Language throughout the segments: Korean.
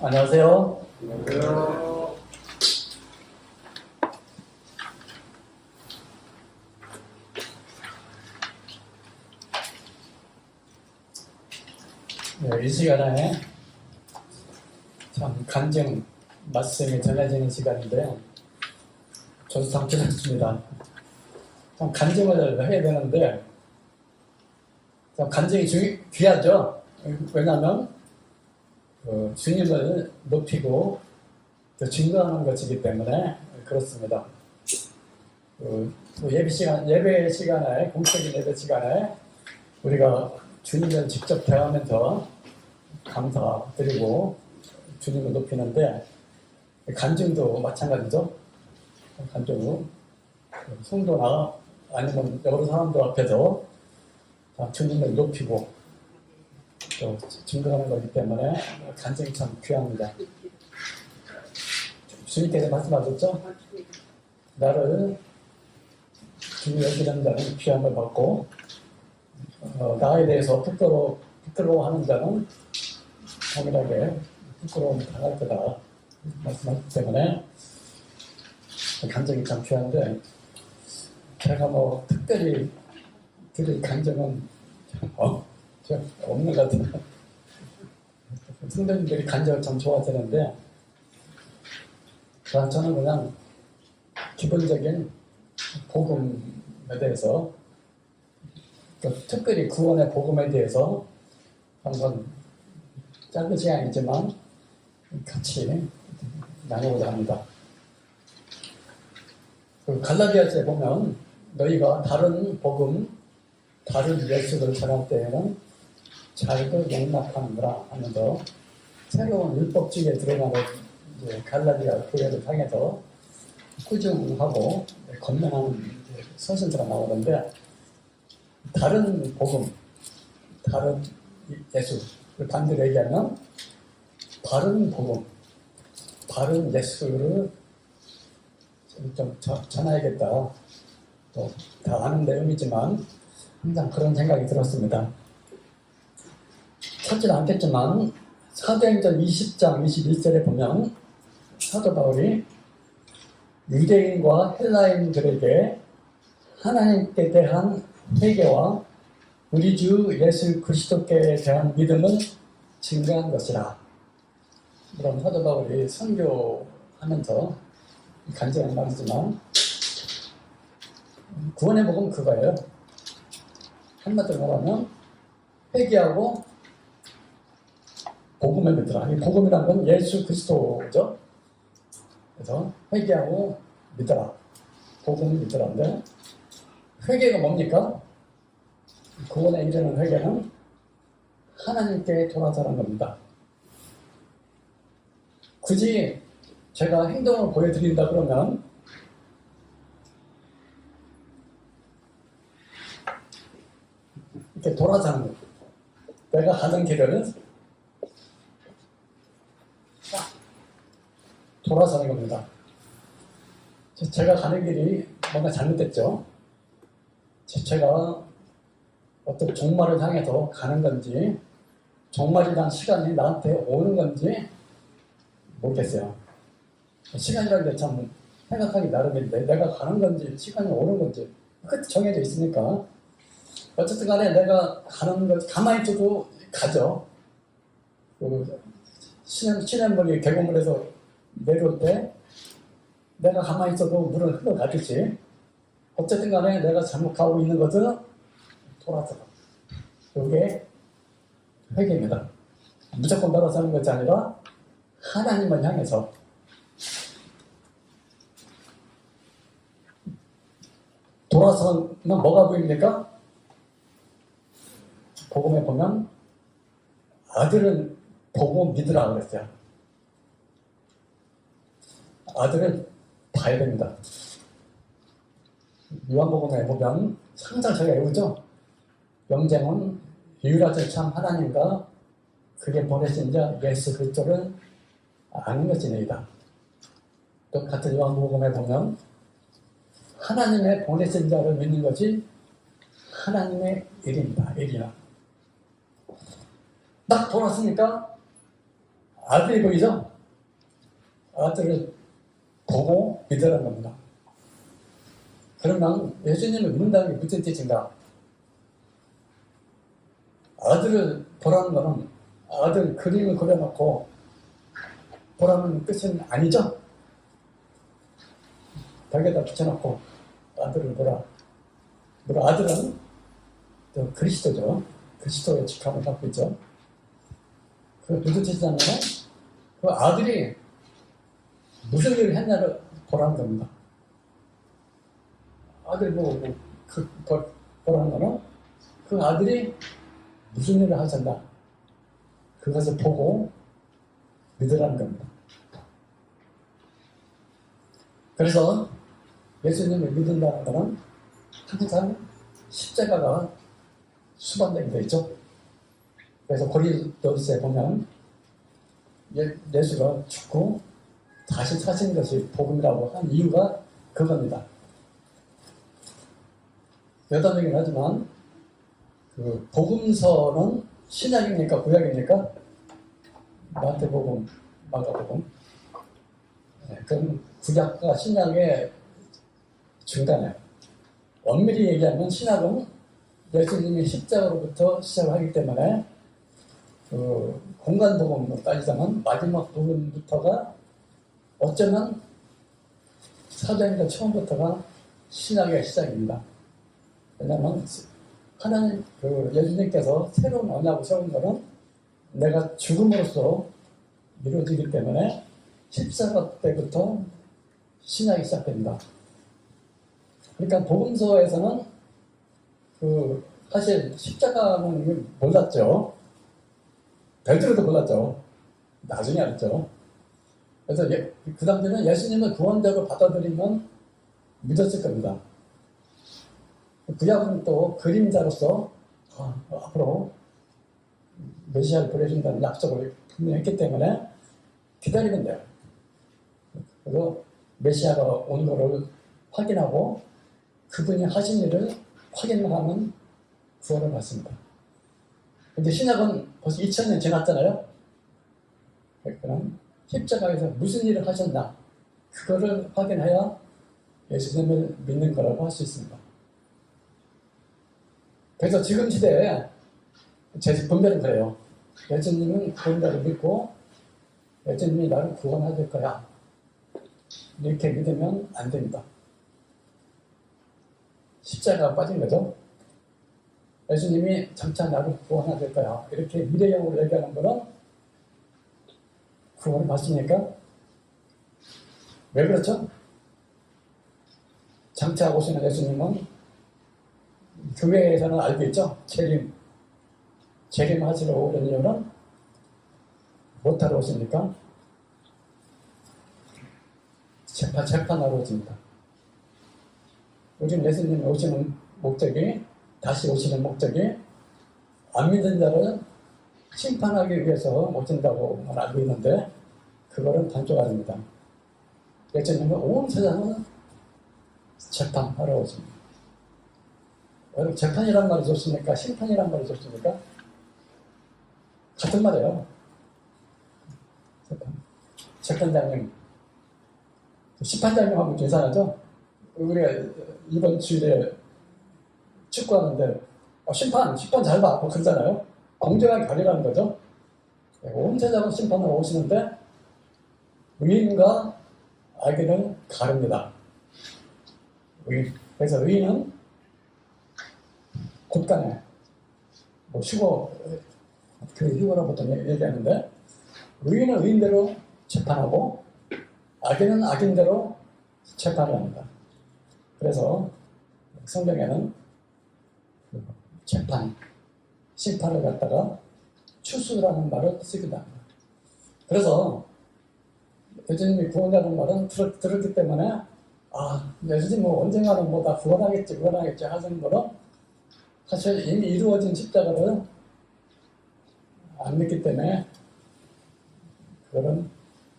안녕하세요. 안녕하세요. 네, 이 시간에 참 간증 말씀이 전해지는 시간인데요. 저도 참 기다렸습니다. 참 간증을 해야 되는데 참 간증이 귀하죠. 왜냐하면 주님을 높이고 증거하는 것이기 때문에 그렇습니다. 예배 시간에 공적인 예배 시간에 우리가 주님을 직접 대하면서 감사드리고 주님을 높이는데 간증도 마찬가지죠. 간증은 성도나 아니면 여러 사람들 앞에서 주님을 높이고 또 증거하는 거기 때문에 간증이 참 귀합니다. 주님께서 말씀하셨죠? 나를 주님 여기는 자는 귀함을 받고 나에 대해서 부끄러워하는 자는 동일하게 부끄러움 당할 거다 말씀하셨기 때문에 간증이 참 귀한데 제가 특별히 드릴 간증은 없는 것 같아요. 성도님들이 간증을 참 좋아하시는데 저는 그냥 기본적인 복음에 대해서 특별히 구원의 복음에 대해서 한번 짧은 시간이지만 같이 나누고자 합니다. 갈라디아서에 보면 너희가 다른 복음, 다른 예수를 전할 때에는 잘도 용납하는구나 하면서 새로운 율법주의에 들어가는 갈라디아 교회를 향해서 꾸중하고 건면하는 서신서가 나오는데 다른 복음, 다른 예수를 반대로 얘기하면 바른 복음, 바른 예수를 좀 전해야겠다. 또 다 아는 내용이지만 항상 그런 생각이 들었습니다. 찾지는 않겠지만 사도행전 20장 21절에 보면 사도 바울이 유대인과 헬라인들에게 하나님께 대한 회개와 우리 주 예수 그리스도께 대한 믿음을 증거한 것이라. 그럼 사도 바울이 선교하면서 간증한 말이지만 구원의 복음은 그거예요. 한마디로 말하면 회개하고 복음을 믿으라. 이 복음이라는 건 예수 그리스도죠. 그래서 회개하고 믿어라. 복음을 믿으라는데 회개가 뭡니까? 구원에 이르는 회개는 하나님께 돌아서는 겁니다. 굳이 제가 행동을 보여드린다 그러면 이렇게 돌아서는 거예요. 내가 가는 길을 돌아서는 겁니다. 제가 가는 길이 뭔가 잘못됐죠. 제가 어떤 종말을 향해서 가는 건지 종말이란 시간이 나한테 오는 건지 모르겠어요. 시간이라는 게 참 생각하기 나름인데 내가 가는 건지 시간이 오는 건지 끝이 정해져 있으니까 어쨌든 간에 내가 가는 것 가만히 있어도 가죠. 시냇물이 계곡물에서 내려올 때 내가 가만히 있어도 물을 흘러가듯이 어쨌든 간에 내가 잘못하고 있는 것은 돌아서 이게 회개입니다. 무조건 돌아서는 것이 아니라 하나님을 향해서 돌아서면 뭐가 보입니까? 복음에 보면 아들은 보고 믿으라 그랬어요. 아들을 봐야 됩니다. 요한복음에 보면 항상 저희가 외우죠. 영쟁은 유일하신 참 하나님과 그게 보내신 자 예수 그리스도를 아는 것이니이다. 또 같은 요한복음에 보면 하나님의 보내신 자를 믿는 것이 하나님의 일입니다. 일이야. 딱 돌았으니까 아들이 보이죠? 아들을 보고 믿으라는 겁니다. 그러면 예수님을 믿는다는 게 무슨 뜻인가? 아들을 보라는 것은 아들 그림을 그려놓고 보라는 뜻은 아니죠? 벽에다 붙여놓고 아들을 보라. 물론 아들은 또 그리스도죠. 그리스도의 직함을 갖고 있죠. 그 무슨 뜻이냐면 그 아들이 무슨 일을 했냐를 보라는 겁니다. 아들 보라는 거는 그 아들이 무슨 일을 하셨나 그것을 보고 믿으라는 겁니다. 그래서 예수님을 믿는다는 것은 항상 십자가가 수반되게 되어 있죠. 그래서 고린도서에 보면 예수가 죽고 다시 사신 것이 복음이라고 한 이유가 그겁니다. 여담이긴 하지만 그 복음서는 신약입니까 구약입니까? 마태복음, 마가복음. 그건 구약과 신약의 중간에 엄밀히 얘기하면 신약은 예수님이 십자가로부터 시작하기 때문에 그 공간복음으로 따지자면 마지막 부분부터가 어쩌면 사도행전 처음부터가 신약의 시작입니다. 왜냐하면 하나님 예수님께서 새로운 언약을 세운 것은 내가 죽음으로써 이루어지기 때문에 십자가 때부터 신약이 시작됩니다. 그러니까 복음서에서는 사실 십자가는 몰랐죠. 베드로도 몰랐죠. 나중에 알았죠. 그래서 그 당시에는 예수님을 구원자로 받아들이면 믿었을 겁니다. 구약은 또 그림자로서 앞으로 메시아를 보내준다는 약속을 분명히 했기 때문에 기다리면 돼요. 그리고 메시아가 온 것을 확인하고 그분이 하신 일을 확인하면 구원을 받습니다. 근데 신약은 벌써 2000년 지났잖아요. 그럼 십자가에서 무슨 일을 하셨나 그거를 확인해야 예수님을 믿는 거라고 할 수 있습니다. 그래서 지금 시대에 제 분별은 그래요. 예수님은 구원자를 믿고 예수님이 나를 구원하실 거야. 이렇게 믿으면 안 됩니다. 십자가가 빠진 거죠. 예수님이 장차 나를 구원하실 거야. 이렇게 미래형으로 얘기하는 거는 구원을 받습니까? 왜 그렇죠? 장차 오시는 예수님은 교회에서는 알고 있죠? 재림 하시러 오는 이유는 못하러 오십니까? 재판하러 오십니다. 요즘 예수님이 오시는 목적이, 다시 오시는 목적이 안 믿는 자를 심판하기 위해서 오신다고 알고 있는데 그거는 단조가 아닙니다. 예수님은 온 세상을 재판하러 오십니다. 여러분, 재판이란 말이 좋습니까? 심판이란 말이 좋습니까? 같은 말이에요. 재판장님, 심판장님하고 좀 이상하죠? 우리가 이번 주일에 축구하는데 심판 잘 봐. 뭐 그러잖아요. 공정하게 가리라는 거죠. 온 세상을 심판하러 오시는데 의인과 악인을 가릅니다. 그래서 의인은 곳간에 휴거로 보통 얘기하는데 의인은 의인대로 재판하고 악인은 악인대로 재판을 합니다. 그래서 성경에는 재판, 심판을 갖다가 추수라는 말을 쓰기도 합니다. 그래서 예수님이 구원하는 말은 들었기 때문에 예수님 언젠가는 다 구원하겠지 하는 거는 사실 이미 이루어진 십자가를 안 믿기 때문에 그거는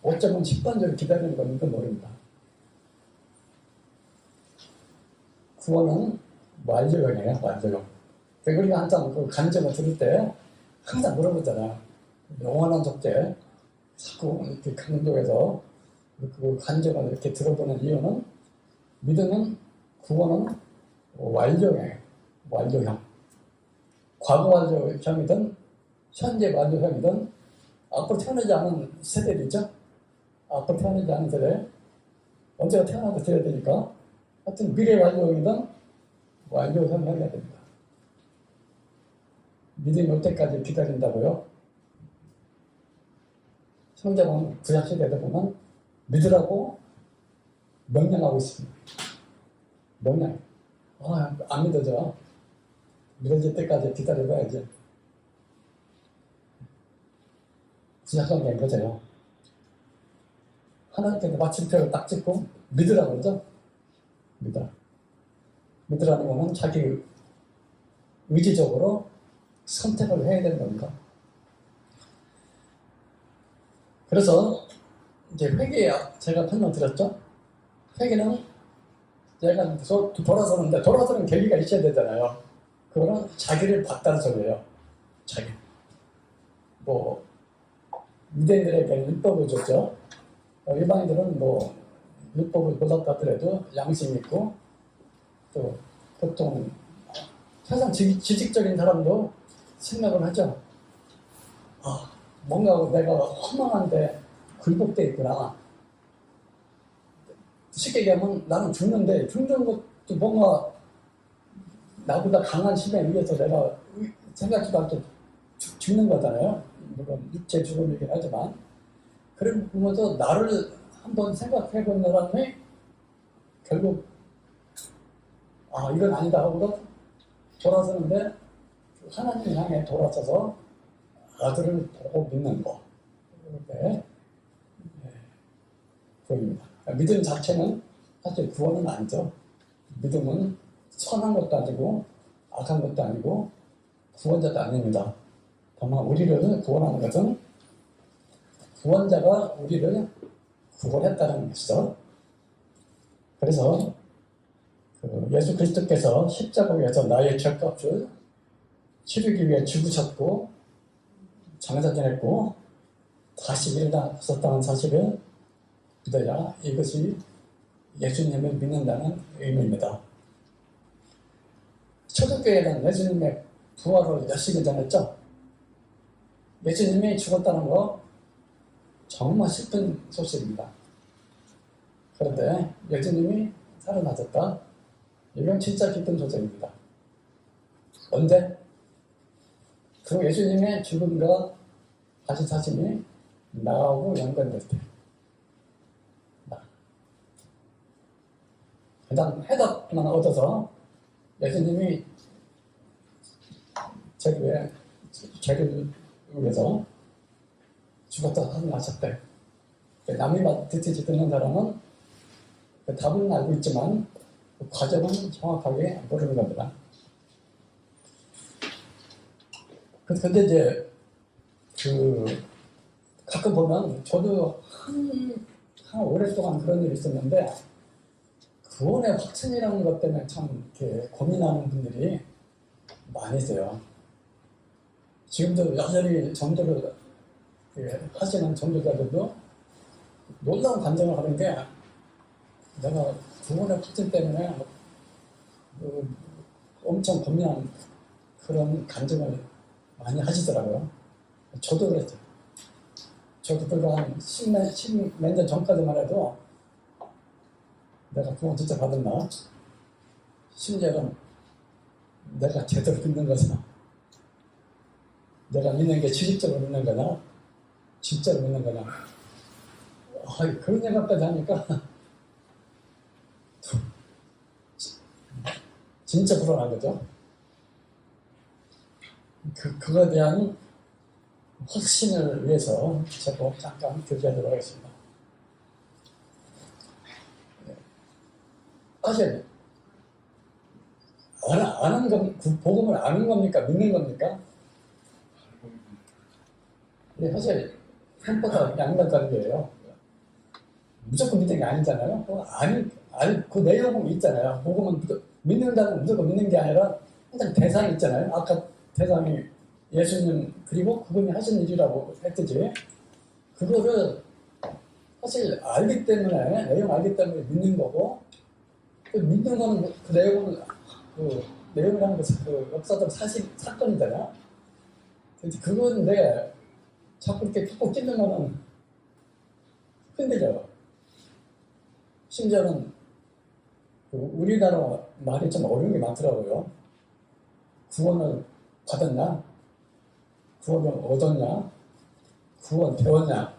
어쩌면 10번째를 기다리는 건지도 모릅니다. 구원은 완료형이에요, 완료형. 우리가 항상 그 간증을 들을 때 항상 물어보잖아요. 영원한 속죄, 자꾸 이렇게 강조해서 그 간증을 이렇게 들어보는 이유는 믿음은 구원은 완료예요. 완료형. 과거 완료형이든 현재 완료형이든 앞으로 태어나지 않은 세대들이죠. 앞으로 태어나지 않은 세대. 언제가 태어나도 돼야 되니까 하여튼 미래 완료형이든 완료형이어야 됩니다. 믿음이 올 때까지 기다린다고요. 성경은 구약시대에 보면 믿으라고 명령하고 있습니다. 명령. 안 믿어져. 믿어질 때까지 기다려봐야지. 구약성경인 거죠. 하나님께서 마침표를 딱 찍고 믿으라고 그러죠. 믿으라. 믿으라는 거는 자기 의지적으로 선택을 해야 되는 겁니다. 그래서 이제 회개 제가 설명드렸죠. 회개는 제가 돌아서는데 돌아서는 계기가 있어야 되잖아요. 그거는 자기를 봤다는 소리예요. 자기. 유대인들에게는 율법을 줬죠. 일반인들은 율법을 못 받더라도 양심 있고 또 보통 세상 지식적인 사람도 생각을 하죠. 뭔가 내가 허망한데 굴복돼 있구나. 쉽게 얘기하면 나는 죽는데 죽는 것도 뭔가 나보다 강한 힘에 의해서 내가 생각지도 않게 죽는 거잖아요. 물론 육체 죽음이긴 하지만 그런 부분에서 나를 한번 생각해 본 사람이 결국 이건 아니다 하고 돌아서는데 하나님 향해 돌아서서 아들을 보고 믿는 거 이렇게 보입니다. 믿음 자체는 사실 구원은 아니죠. 믿음은 선한 것도 아니고 악한 것도 아니고 구원자도 아닙니다. 다만 우리를 구원하는 것은 구원자가 우리를 구원했다는 것이죠. 그래서 예수 그리스도께서 십자가에서 나의 죄값을 치르기 위해 죽으셨고 장사 지냈고 다시 일어나셨다는 사실을 믿어야 이것이 예수님을 믿는다는 의미입니다. 초대교회는 예수님의 부활을 열심히 전했죠. 예수님이 죽었다는 거 정말 슬픈 소식입니다. 그런데 예수님이 살아나셨다. 이건 진짜 기쁜 소식입니다. 언제? 그 예수님의 죽음과 다시 사심이 나하고 연관될 때. 그냥 해답만 얻어서 예수님이 죄를 위해서 죽었다 살아나셨대. 남이 듣지 듣는 사람은 그 답은 알고 있지만 그 과정은 정확하게 모르는 겁니다. 근데 이제 가끔 보면 저도 한 오랫동안 그런 일이 있었는데 구원의 확신이라는 것 때문에 참 이렇게 고민하는 분들이 많이 있어요. 지금도 여전히 전도를 하시는 전도자들도 놀라운 감정을 하는 게 내가 구원의 확신 때문에 엄청 고민한 그런 감정을 많이 하시더라고요. 저도 그랬죠. 저도 그거 한 십몇 년 전까지만 해도 내가 구원 진짜 받았나? 심지어는 내가 제대로 믿는 것이나 내가 믿는 게 지식적으로 믿는 거냐 진짜로 믿는 거냐 그런 생각까지 하니까 진짜 불안한 거죠. 그거에 대한 확신을 위해서 제가 잠깐 교제하도록 하겠습니다. 사실 아는 건 복음을 아는 겁니까? 믿는 겁니까? 사실 한보다 양면관계예요. 무조건 믿는 게 아니잖아요. 그 내용은 있잖아요. 복음은 믿는다는 무조건 믿는 게 아니라 항상 대상이 있잖아요. 아까 대상이 예수님 그리고 그분이 하신 일이라고 했듯이 그거를 사실 알기 때문에, 내용 알기 때문에 믿는 거고, 그 믿는 거는 그 내용은, 그 내용이라는 것은 그 역사적 사건이잖아. 그건데, 자꾸 이렇게 푹푹 찔는 거는 힘들죠. 심지어는 우리나라 말이 좀 어려운 게 많더라고요. 구원을 받았냐? 구원을 얻었냐? 구원 배웠냐?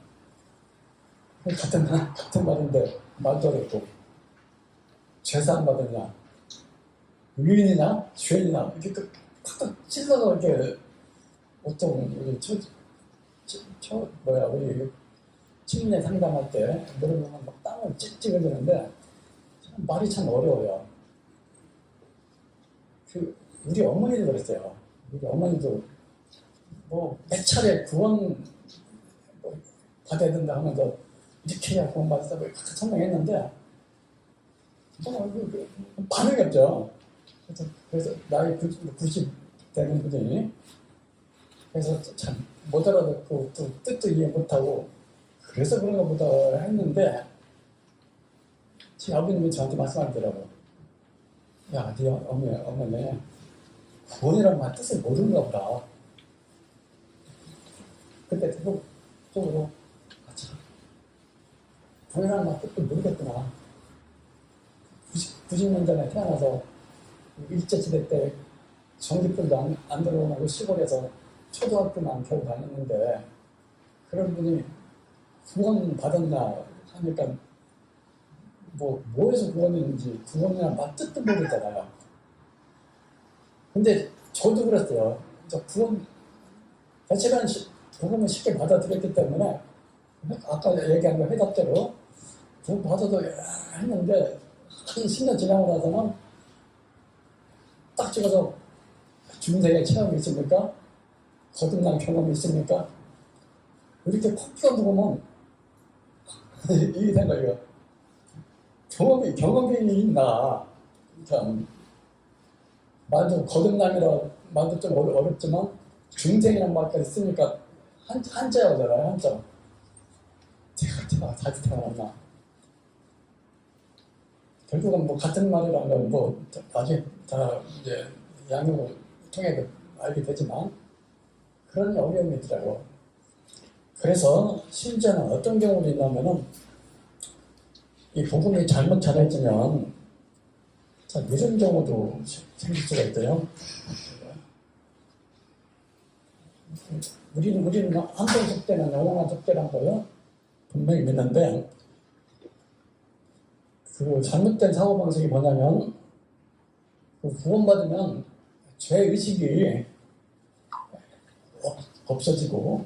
같은 말인데 말도 어렵고. 죄사함 받았냐? 의인이냐? 죄인이냐? 이렇게 탁탁 찔러서 이렇게 보통 우리 우리 침례 상담할 때 그러면 막 땀을 찌찌그러는데 말이 참 어려워요. 우리 어머니도 그랬어요. 우리 어머니도 뭐 몇 차례 구원 받아야 된다 하면서 이렇게 해야 구원 받았다고 각각 설명했는데 반응이 없죠. 그래서 나이 90 되는 분이 그래서 참 못 알아듣고 또 뜻도 이해 못하고 그래서 그런가 보다 했는데 제 아버님이 저한테 말씀하더라고요. 야, 네 어머니 구원이라는 말 뜻을 모르는가 보다. 그때 속으로 참 구원이라는 말 뜻을 모르겠구나. 90년 전에 태어나서 일제시대 때 전기불도 안 들어오고 시골에서 초등학교만 겨우 다녔는데 그런 분이 구원 받았나 하니까 뭐에서 구원인지 구원이란 말 뜻도 모르잖아요. 근데 저도 그랬어요. 구원 제가 복음을 쉽게 받아들였기 때문에 아까 얘기한 거 회답대로 구원 받아도 했는데 한 10년 지나고 나서는 딱 찍어서 중생의 체험이 있습니까? 거듭난 경험이 있습니까? 이렇게 콕 찍어보면 이게 생각이에요. 경험이 있나? 참 말도 거듭남이라 말도 좀 어렵지만 중생이라는 말까지 쓰니까 한자어잖아요. 한자. 제가 다시 태어났나? 결국은 같은 말이라는 건 나중에 다 이제 양육을 통해 알게 되지만 그런 어려움이 있더라고요. 그래서 심지어는 어떤 경우도 있냐면은 이 복음이 잘못 전해지면 이런 경우도 생길 수가 있어요. 우리는 한번 속되는 영원한 속되란 거요 분명히 믿는데 그 잘못된 사고방식이 뭐냐면 구원받으면 죄의식이 없어지고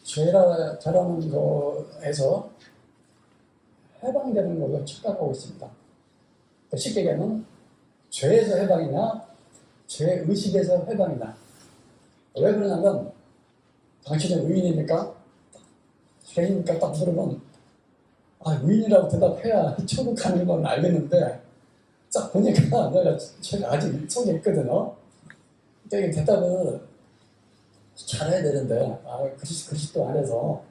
죄라는 거에서 해방되는 걸로 착각하고 있습니다. 쉽게 얘기하면 죄에서 해방이냐 죄의식에서 해방이냐. 왜 그러냐면 당신은 의인입니까? 죄인입니까? 딱 물으면 의인이라고 대답해야 천국 가는 건 알겠는데 딱 보니까 내가 아직 속에 있거든요. 그러니까 대답을 잘해야 되는데 그리스도 안에서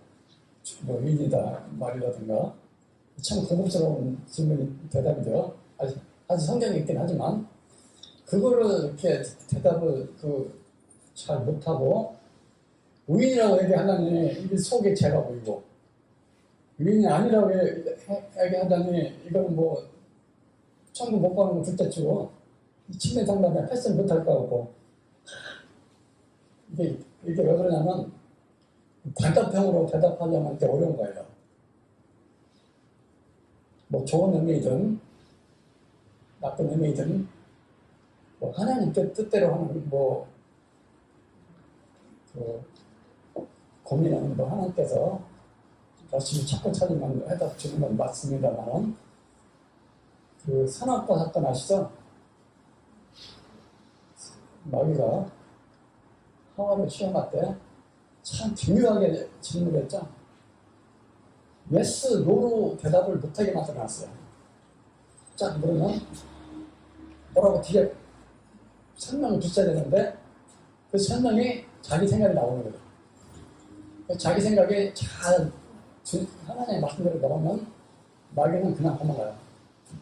뭐 의인이다 말이라든가 참 고급스러운 대답이죠. 아직 성경에 있긴 하지만 그거를 이렇게 대답을 잘 못하고 의인이라고 얘기하다니 이게 속에 죄가 보이고 의인이 아니라고 얘기하다니 이거는 천국 못 가는 거 둘째치고 침례 상담에 패스 못할 거 같고 이게 왜 그러냐면 단답형으로 대답하려면 이렇게 어려운 거예요. 좋은 의미든 나쁜 의미든 하나님 뜻대로 하는 고민하는 하나님께서 열심히 찾고 찾으면 해답 주는 건 맞습니다만 선악과 사건 아시죠? 마귀가 하와를 시험할 때 참 중요하게 질문했죠. 예스, 노로 대답을 못하게 만들어놨어요. 자, 그러면 뭐라고 뒤에 설명을 붙여야 되는데 그 설명이 자기 생각이 나오는 거예요. 자기 생각에 잘 하나님의 말씀대로 나오면 마귀는 그냥 도망가요.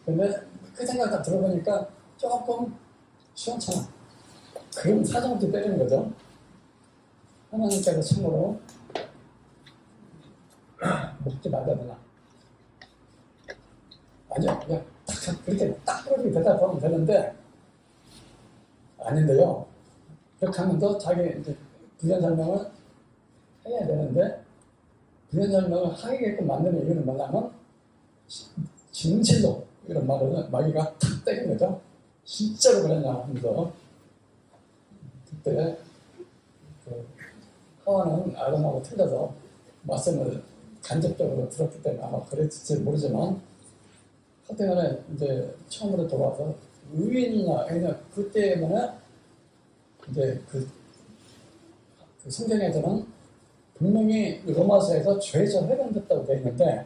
근데 그 생각 다 들어보니까 조금 시원찮아. 그럼 사정없이 때리는 거죠. 하나님께서 참으로 먹지 말자 되나? 아니요, 그냥 그렇게 딱 그렇게 대답하면 되는데 아닌데요. 그렇게 하면서 자기 이제 부연 설명을 해야 되는데 부연 설명을 하게끔 만드는 이유는 뭐냐면 진실로 이런 말로는 마귀가 탁 때린 거죠. 진짜로 그랬냐 하면서 그때 그 하와는 아담하고 틀려서 말씀을 간접적으로 들었기 때문에 아마 그랬을지 모르지만 하여튼간에 이제 처음으로 들어와서 의인이냐 아니냐 그 때문에 이제 그 성경에서는 분명히 로마서에서 죄에서 해방됐다고 되어 있는데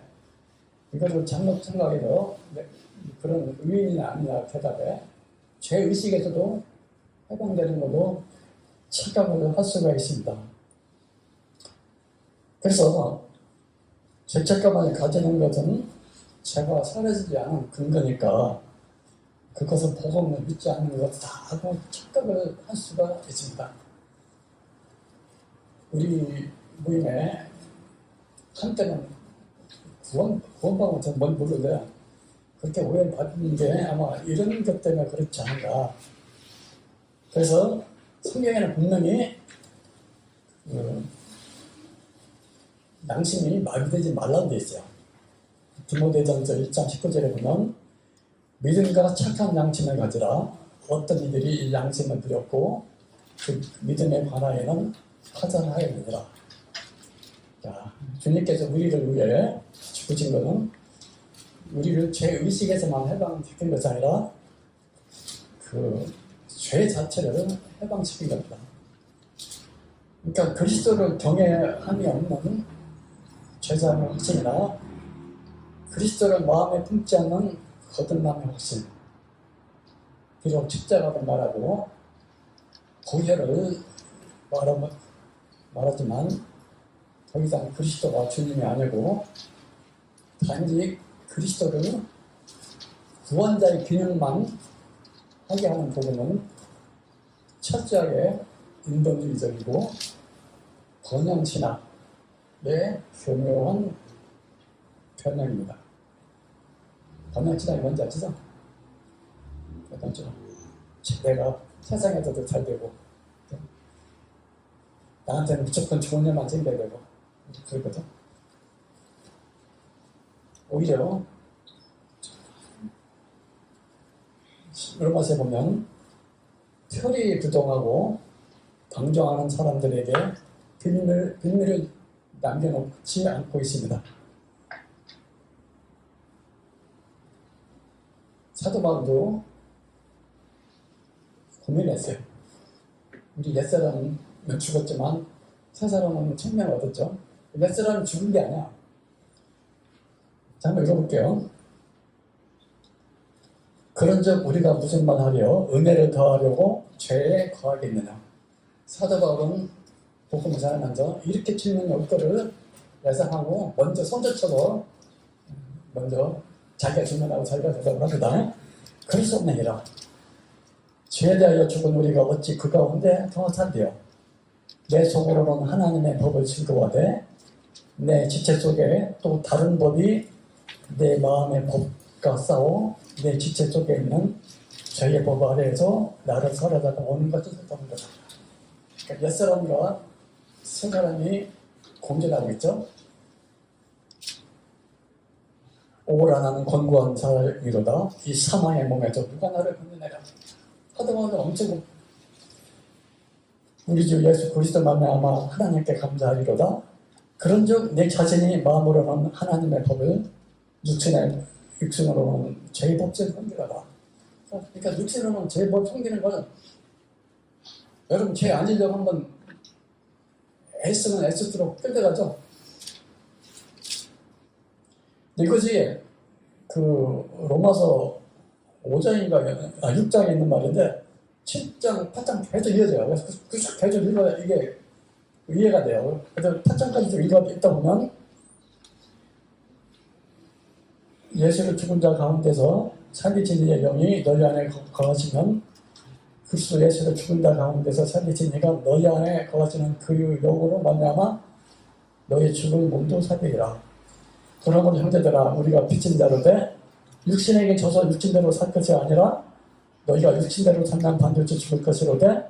이거를 잘못 생각해서 그런 의인이냐 아니냐 대답에 죄의식에서도 해방되는 걸로 착각을 할 수가 있습니다. 그래서 죄책감을 가지는 것은 죄가 사라지지 않은 근거니까 그것은 복음을 믿지 않는 것이다 하고 착각을 할 수가 있습니다. 우리 모임에 한때는 구원방은 전 뭘 모르는데 그렇게 오해를 받는 게 아마 이런 것 때문에 그렇지 않은가. 그래서 성경에는 분명히 양심이 마비되지 말라는 데 있어요. 디모데전서 1장 19절에 보면 믿음과 착한 양심을 가지라. 어떤 이들이 이 양심을 부렸고 그 믿음에 관하여는 파전하였느니라. 자, 주님께서 우리를 위해 죽으신 것은 우리를 죄의식에서만 해방시킨 것이 아니라 그 죄 자체를 해방시킨 겁니다. 그러니까 그리스도를 경외함이 없는 죄사함의 확신이나 그리스도를 마음에 품지 않는 거듭남의 확신, 비록 십자가를 말하고 보혈을 말하지만 더 이상 그리스도가 주님이 아니고 단지 그리스도를 구원자의 균형만 하게 하는 복음은 철저하게 인본주의적이고 번영신학의 교묘한 변형입니다. 번영신학이 뭔지 아시죠? 어떤 쪽? 내가 세상에서도 잘 되고 나한테는 무조건 좋은 일만 생겨야 되고 그러거든. 오히려 로마서에 보면 표리 부동하고 방종하는 사람들에게 비밀을 남겨놓지 않고 있습니다. 사도 바울도 고민했어요. 우리 옛사람은 죽었지만 새사람은 생명을 얻었죠. 옛사람은 죽은 게 아니야. 자, 한번 읽어볼게요. 그런즉 우리가 무슨 말하려 은혜를 더하려고 죄에 거하겠느냐. 사도 바울은 복음을 전하면서 이렇게 질문이 올 거를 예상하고 먼저 손절쳐서 먼저 자기가 질문하고 자기가 대답을 합니다. 그럴 수 없느니라. 죄에 대하여 죽은 우리가 어찌 그 가운데 더 살리요. 내 속으로는 하나님의 법을 즐거워하되 내 지체 속에 또 다른 법이 내 마음의 법과 싸워 내 지체 속에 있는 죄의 법 아래에서 나를 사로잡아 오는 것을 뜻하는 거다. 그러니까 옛사람과 새사람이 공존하고 있죠. 오라 나는 권고한 자이로다. 이 사망의 몸에서 누가 나를 건져내라. 하다못해 엄청 우리 주 예수 그리스도 말미암아 하나님께 감사하리로다. 그런즉 내 자신이 마음으로는 하나님의 법을 육신으로는 죄의 법을 섬기라다. 그러니까 육신으로는 죄의 법 섬기는 거는 여러분 죄 안 지려고 한번 애쓰면 애쓸수록 끌려가죠. 이것이 그 로마서 5장인가 6장에 있는 말인데 7장, 8장 계속 이어져요. 그래서 계속 읽어야 이게 이해가 돼요. 그래서 8장까지 읽다 보면 예수를 죽은 자 가운데서 살리신 이의 영이 너희 안에 거하시면 그리스도 예수를 죽은 자 가운데서 살리신 이가 너희 안에 거하시는 그 영으로 말미암아 너희 죽은 몸도 살리리라. 그러므로 형제들아 우리가 빚진 자로 돼 육신에게 져서 육신대로 살 것이 아니라 너희가 육신대로 살면 반드시 죽을 것이로되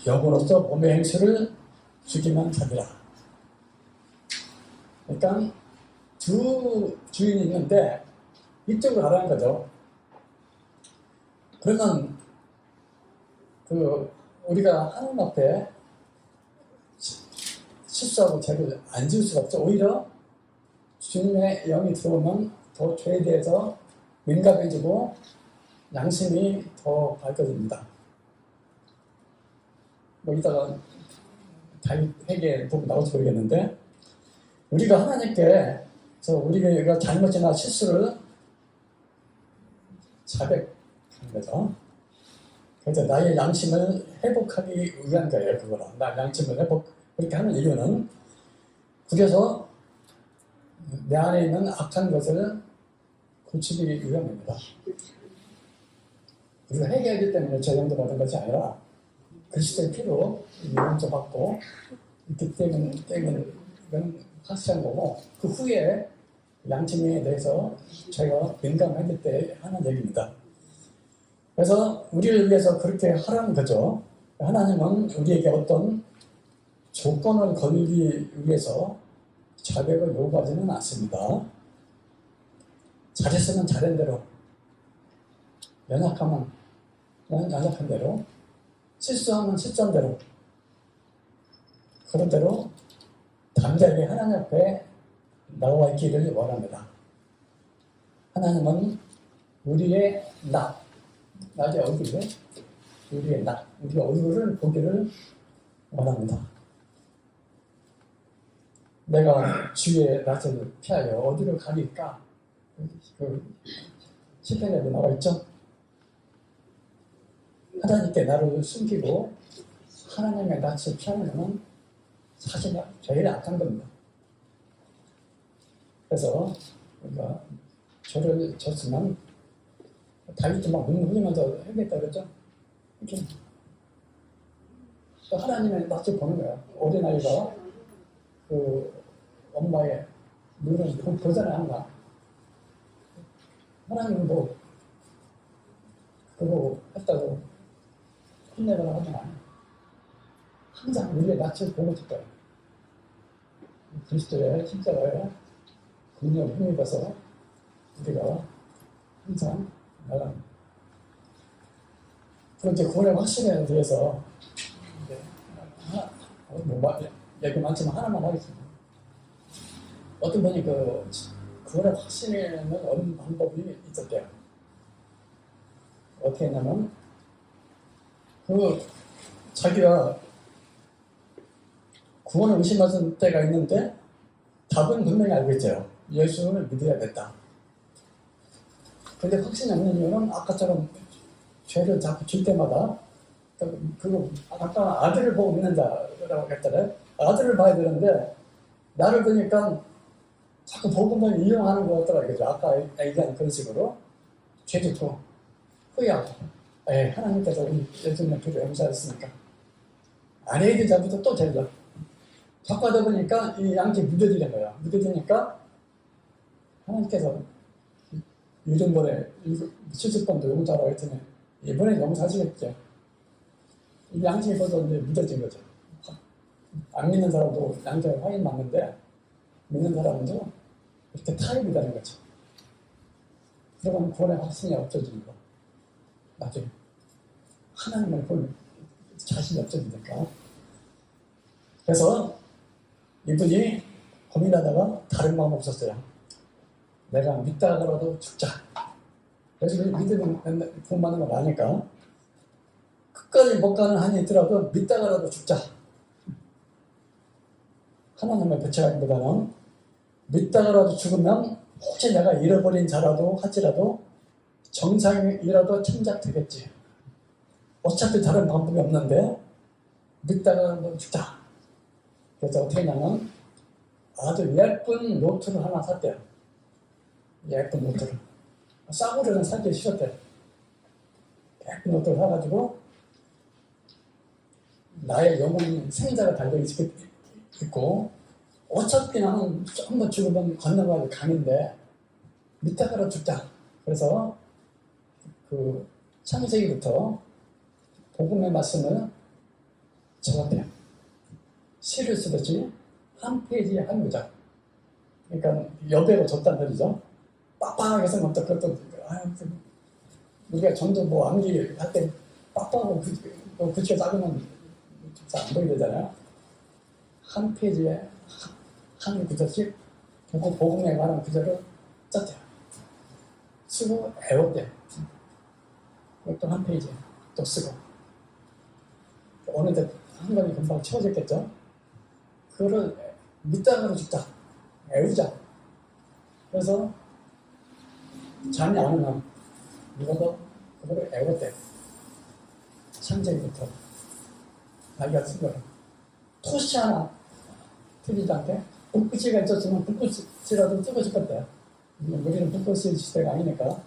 영으로서 몸의 행실을 죽이면 살리라. 그러니까 두 주인이 있는데 이쪽으로 가라는 거죠. 그러면 우리가 하나님 앞에 실수하고 죄를 안 지을 수가 없죠. 오히려 주님의 영이 들어오면 더 죄에 대해서 민감해지고 양심이 더 밝아집니다. 이따가 다윗 회개 보면 나올지 모르겠는데 우리가 하나님께 우리가 잘못이나 실수를 자백하는 거죠. 그래서 나의 양심을 회복하기 위한 거예요. 그거는 나 양심을 그렇게 하는 이유는 그래서 내 안에 있는 악한 것을 고치기 위함입니다. 우리가 회개하기 때문에 죄정도 받은 것이 아니라 그리스도의 피로 용서받고 있기 때문에 이건 확실한 거고 그 후에 양심에 대해서 저희가 민감할 때 하는 얘기입니다. 그래서 우리를 위해서 그렇게 하라는 거죠. 하나님은 우리에게 어떤 조건을 걸기 위해서 자백을 요구하지는 않습니다. 잘했으면 잘한 대로, 연약하면 연약한 대로, 실수하면 실수한 대로, 그런 대로 담대하게 하나님 앞에 나와 있기를 원합니다. 하나님은 우리의 나의 얼굴에 우리의 우리 얼굴을 보기를 원합니다. 내가 주의 낯을 피하여 어디로 가니까 시편에도 나와 있죠. 하나님께 나를 숨기고 하나님의 낯을 피하면 사실 제일 악한 겁니다. 그래서 우리가 죄를 졌으면 다윗도 막 눈물 흘리면서 해야겠다 그랬죠. 이렇게 하나님의 낯을 보는 거야. 어린아이가 엄마의 눈을 보잖아요, 항상. 하나님도 그거 했다고 혼내거나 하지 않아요. 항상 우리의 낯을 보고 있어요. 그리스도의 십자가에 긍휼을 힘입어서 우리가 항상 나갑니다. 그럼 이제 구원의 확신에 대해서 얘기 많지만 하나만 하겠습니다. 어떤 분이 구원의 확신에는 어떤 방법이 있었대요. 어떻게 했냐면 자기가 구원을 의심하는 때가 있는데 답은 분명히 알고 있어요. 예수를 믿어야겠다. 근데 확신이 없는 이유는 아까처럼 죄를 자꾸 질 때마다 아까 아들을 보고 믿는다라고 했잖아요. 아들을 봐야 되는데 나를 보니까 자꾸 복음을 이용하는 것 같더라고요. 아까 얘기한 그런 식으로 죄 짓고 후회하고 하나님께서 우리 예수님의 피로 용서하셨으니까 안 해야 되자부터 또 죄를 자꾸 하다 보니까 이 양치 묻어지는 거야. 묻어지니까 하나님께서 요즘번에 70번도 용서하라고 했더니 이번에 용서하시겠죠. 이 양심이 벌써 이제 묻어진 거죠. 안 믿는 사람도 양심에 확인 맞는데 믿는 사람도 이렇게 타협이 되는 거죠. 그러면 구원의 확신이 없어지는 거. 나중에 하나님을 볼 자신이 없어지니까. 그래서 이분이 고민하다가 다른 마음 없었어요. 내가 믿다가라도 죽자. 그래서 믿으면 구원받는 걸 아니까 끝까지 못 가는 한이 있더라도 믿다가라도 죽자. 하나님을 배척하기보다는 믿다가라도 죽으면 혹시 내가 잃어버린 자라도 할지라도 정상이라도 참작되겠지. 어차피 다른 방법이 없는데 믿다가라도 죽자. 그래서 어떻게 했냐면 아주 예쁜 노트를 하나 샀대요. 예쁜 노트를. 싸구려는 사기 싫었대요. 예쁜 노트를 사가지고 나의 영혼 생자가 달려있고 어차피 나는 좀 더 죽으면 건너가야 강인데 밑에 가라 죽자. 그래서 그 창세기부터 복음의 말씀을 적었대요. 시를 쓰듯이 한 페이지에 한 문장. 그러니까 여배로 줬단 말이죠. 빡빡하게 쓰면 또 그것도 우리가 점점 뭐 암기 할 때 빡빡하고 구치가 작으면 잘 안 보이게 되잖아요. 한 페이지에 한 구절씩 복음에 관한 구절을 썼대요. 쓰고 애웠대요. 또 한 페이지 또 쓰고 어느덧 한 권이 금방 채워졌겠죠. 그거를 밑단으로 죽자, 애우자. 그래서 잠이 안 오면 누가도 그거를 애웠대. 창세기부터 자기가 쓴 거예요. 토시 하나 틀리지 않게 붓글씨가 있었으면 붓글씨라도 쓰고 싶었대요. 우리는 붓글씨 시대가 아니니까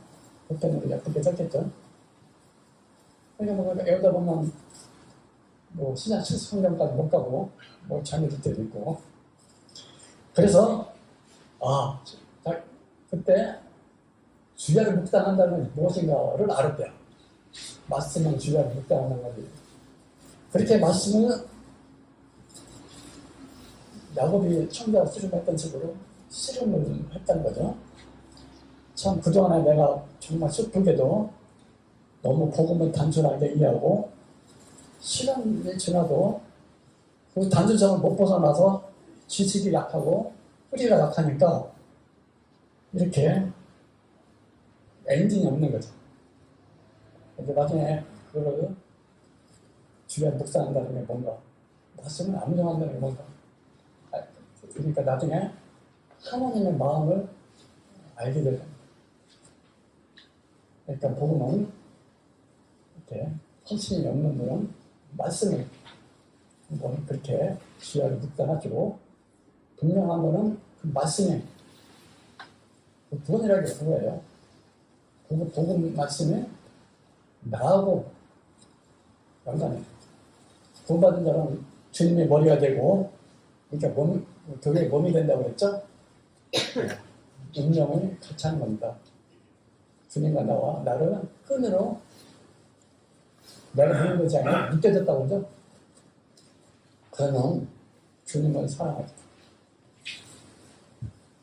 보편으로 예쁘게 썼겠죠. 그러니까 뭐 애우다 보면 뭐 신약 70성경까지 못 가고 뭐 잠이 들 때도 있고. 그래서 그때 주야를 묵상한다는 것이 무엇인가를 알았대요. 말씀은 주야를 묵상한다는 거지. 그렇게 말씀을 야곱이 청자가 씨름했던 식으로 씨름을 했다는 거죠. 참 그동안에 내가 정말 슬프게도 너무 복음을 단순하게 이해하고 시간이 지나도 그 단순성을 못 벗어나서 지식이 약하고 뿌리가 약하니까 이렇게 엔진이 없는 거죠. 근데 나중에 그거를 주변 묵상한다는 게 뭔가, 말씀을 암송한다는 게 뭔가, 그러니까 나중에 하나님의 마음을 알게 되는 거예요. 그러니까 복음은 이렇게 확신이 없는 분은 말씀을 한번 그렇게 주야를 묵상하시고, 분명한 거는 그 말씀에 그 구원이라는 게 그거예요. 복음 말씀이 나하고 연관해요. 구원받은 자는 주님의 머리가 되고, 그러니까 교회의 몸이 된다고 했죠? 운명을 같이 하는 겁니다. 주님과 나를 끈으로 내가 믿는 것이 아니라 믿겨졌다고 하죠? 그러면 주님을 사랑하죠.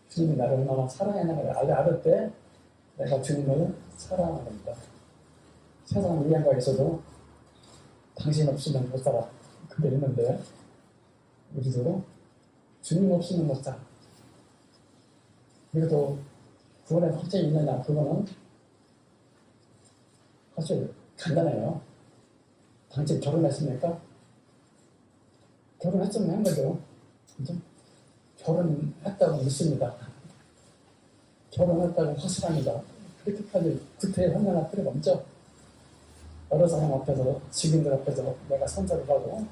주님이 나를 얼마나 사랑했는가를 알을 때 내가 주님을 사랑하는 겁니다. 세상 위안가에서도 당신 없이는 못 살아. 그게 있는데 우리도 주님 없이는 못 살아. 그래도 구원의 확증이 있느냐? 그거는 사실 간단해요. 당신 결혼했습니까? 결혼했으면 한 거죠. 그죠? 결혼했다고 믿습니다. 결혼했다고 확실합니다. 그렇게까지 구태에 설명할 필요가 없죠. 여러 사람 앞에서, 직인들 앞에서 내가 선서를 하고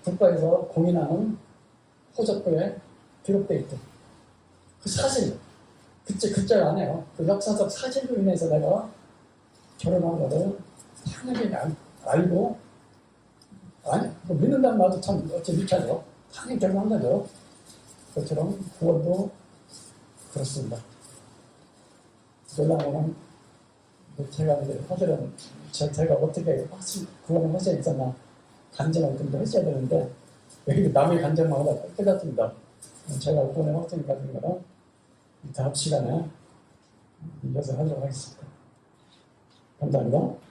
국가에서 공인하는 호적부에 기록되어 있던 그 사실, 그때 안 해요. 그 역사적 사실로 인해서 내가 결혼한 거를 당연히 알고, 아니, 믿는다는 말도 참 어찌 미쳐요. 당연히 결혼한 거죠. 그것처럼 구원도 그렇습니다. 연락오는 제가 사실은 제가 어떻게 구원을 할 수 있었나 간증을 좀 더 했어야 되는데 왜 남의 간증만 하다 깨닫습니다. 제가 구원의 확증이 가진 거는 다음 시간에 이어서 하도록 하겠습니다. 감사합니다.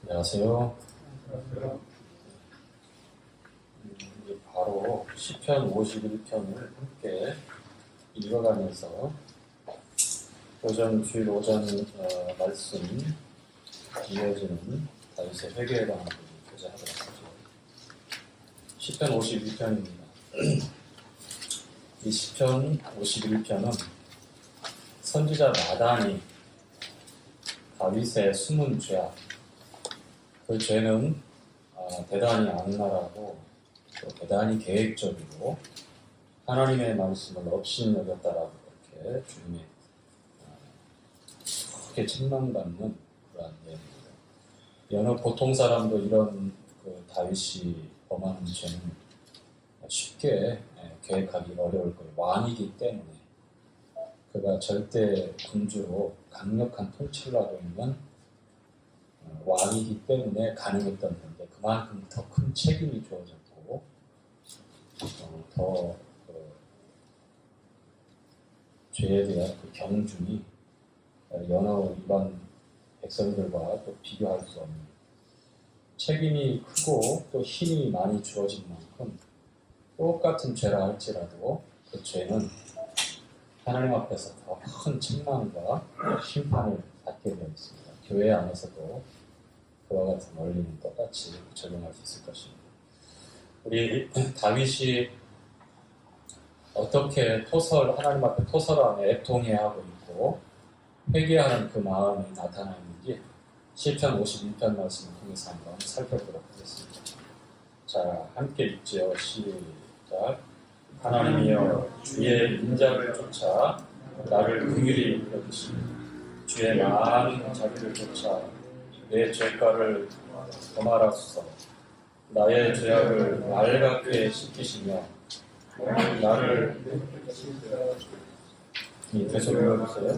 안녕하세요. 이제 바로 시편 51편을 함께 읽어가면서 주일 오전 말씀 이어지는 다윗의 회개에 관한 부분을 교제하도록 하죠. 시편 51편입니다. 이 시편 51편은 선지자 나단이 다윗의 숨은 죄악, 그 죄는 대단히 악랄하고 또 대단히 계획적이고 하나님의 말씀을 업신여겼다라고 이렇게 주님의 크게 책망받는 그러한 예입니다. 여느 보통 사람도 이런 다윗이 범하는 죄는 쉽게 계획하기 어려울 거예요. 왕이기 때문에 그가 절대 군주로 강력한 통치를 하고 있는 왕이기 때문에 가능했던 건데 그만큼 더 큰 책임이 주어졌고 더 죄에 대한 그 경중이 여러 일반 백성들과 또 비교할 수 없는 책임이 크고 또 힘이 많이 주어진 만큼 똑같은 죄라 할지라도 그 죄는 하나님 앞에서 더 큰 책망과 심판을 받게 되어 있습니다. 교회 안에서도 그와 같은 원리는 똑같이 적용할 수 있을 것입니다. 우리 다윗이 어떻게 하나님 앞에 토설하며 애통해하고 있고 회개하는 그 마음이 나타나는지 시편 51편 말씀을 통해서 한번 살펴보도록 하겠습니다. 자, 함께 읽지요. 시작. 하나님이여 주의 인자를 쫓아 나를 긍휼히 여기시니 주의 많은 자비를 쫓아 내 죄가를 범하라소서. 나의 죄악을 맑게 씻기시며 나를 계속 읽어주세요.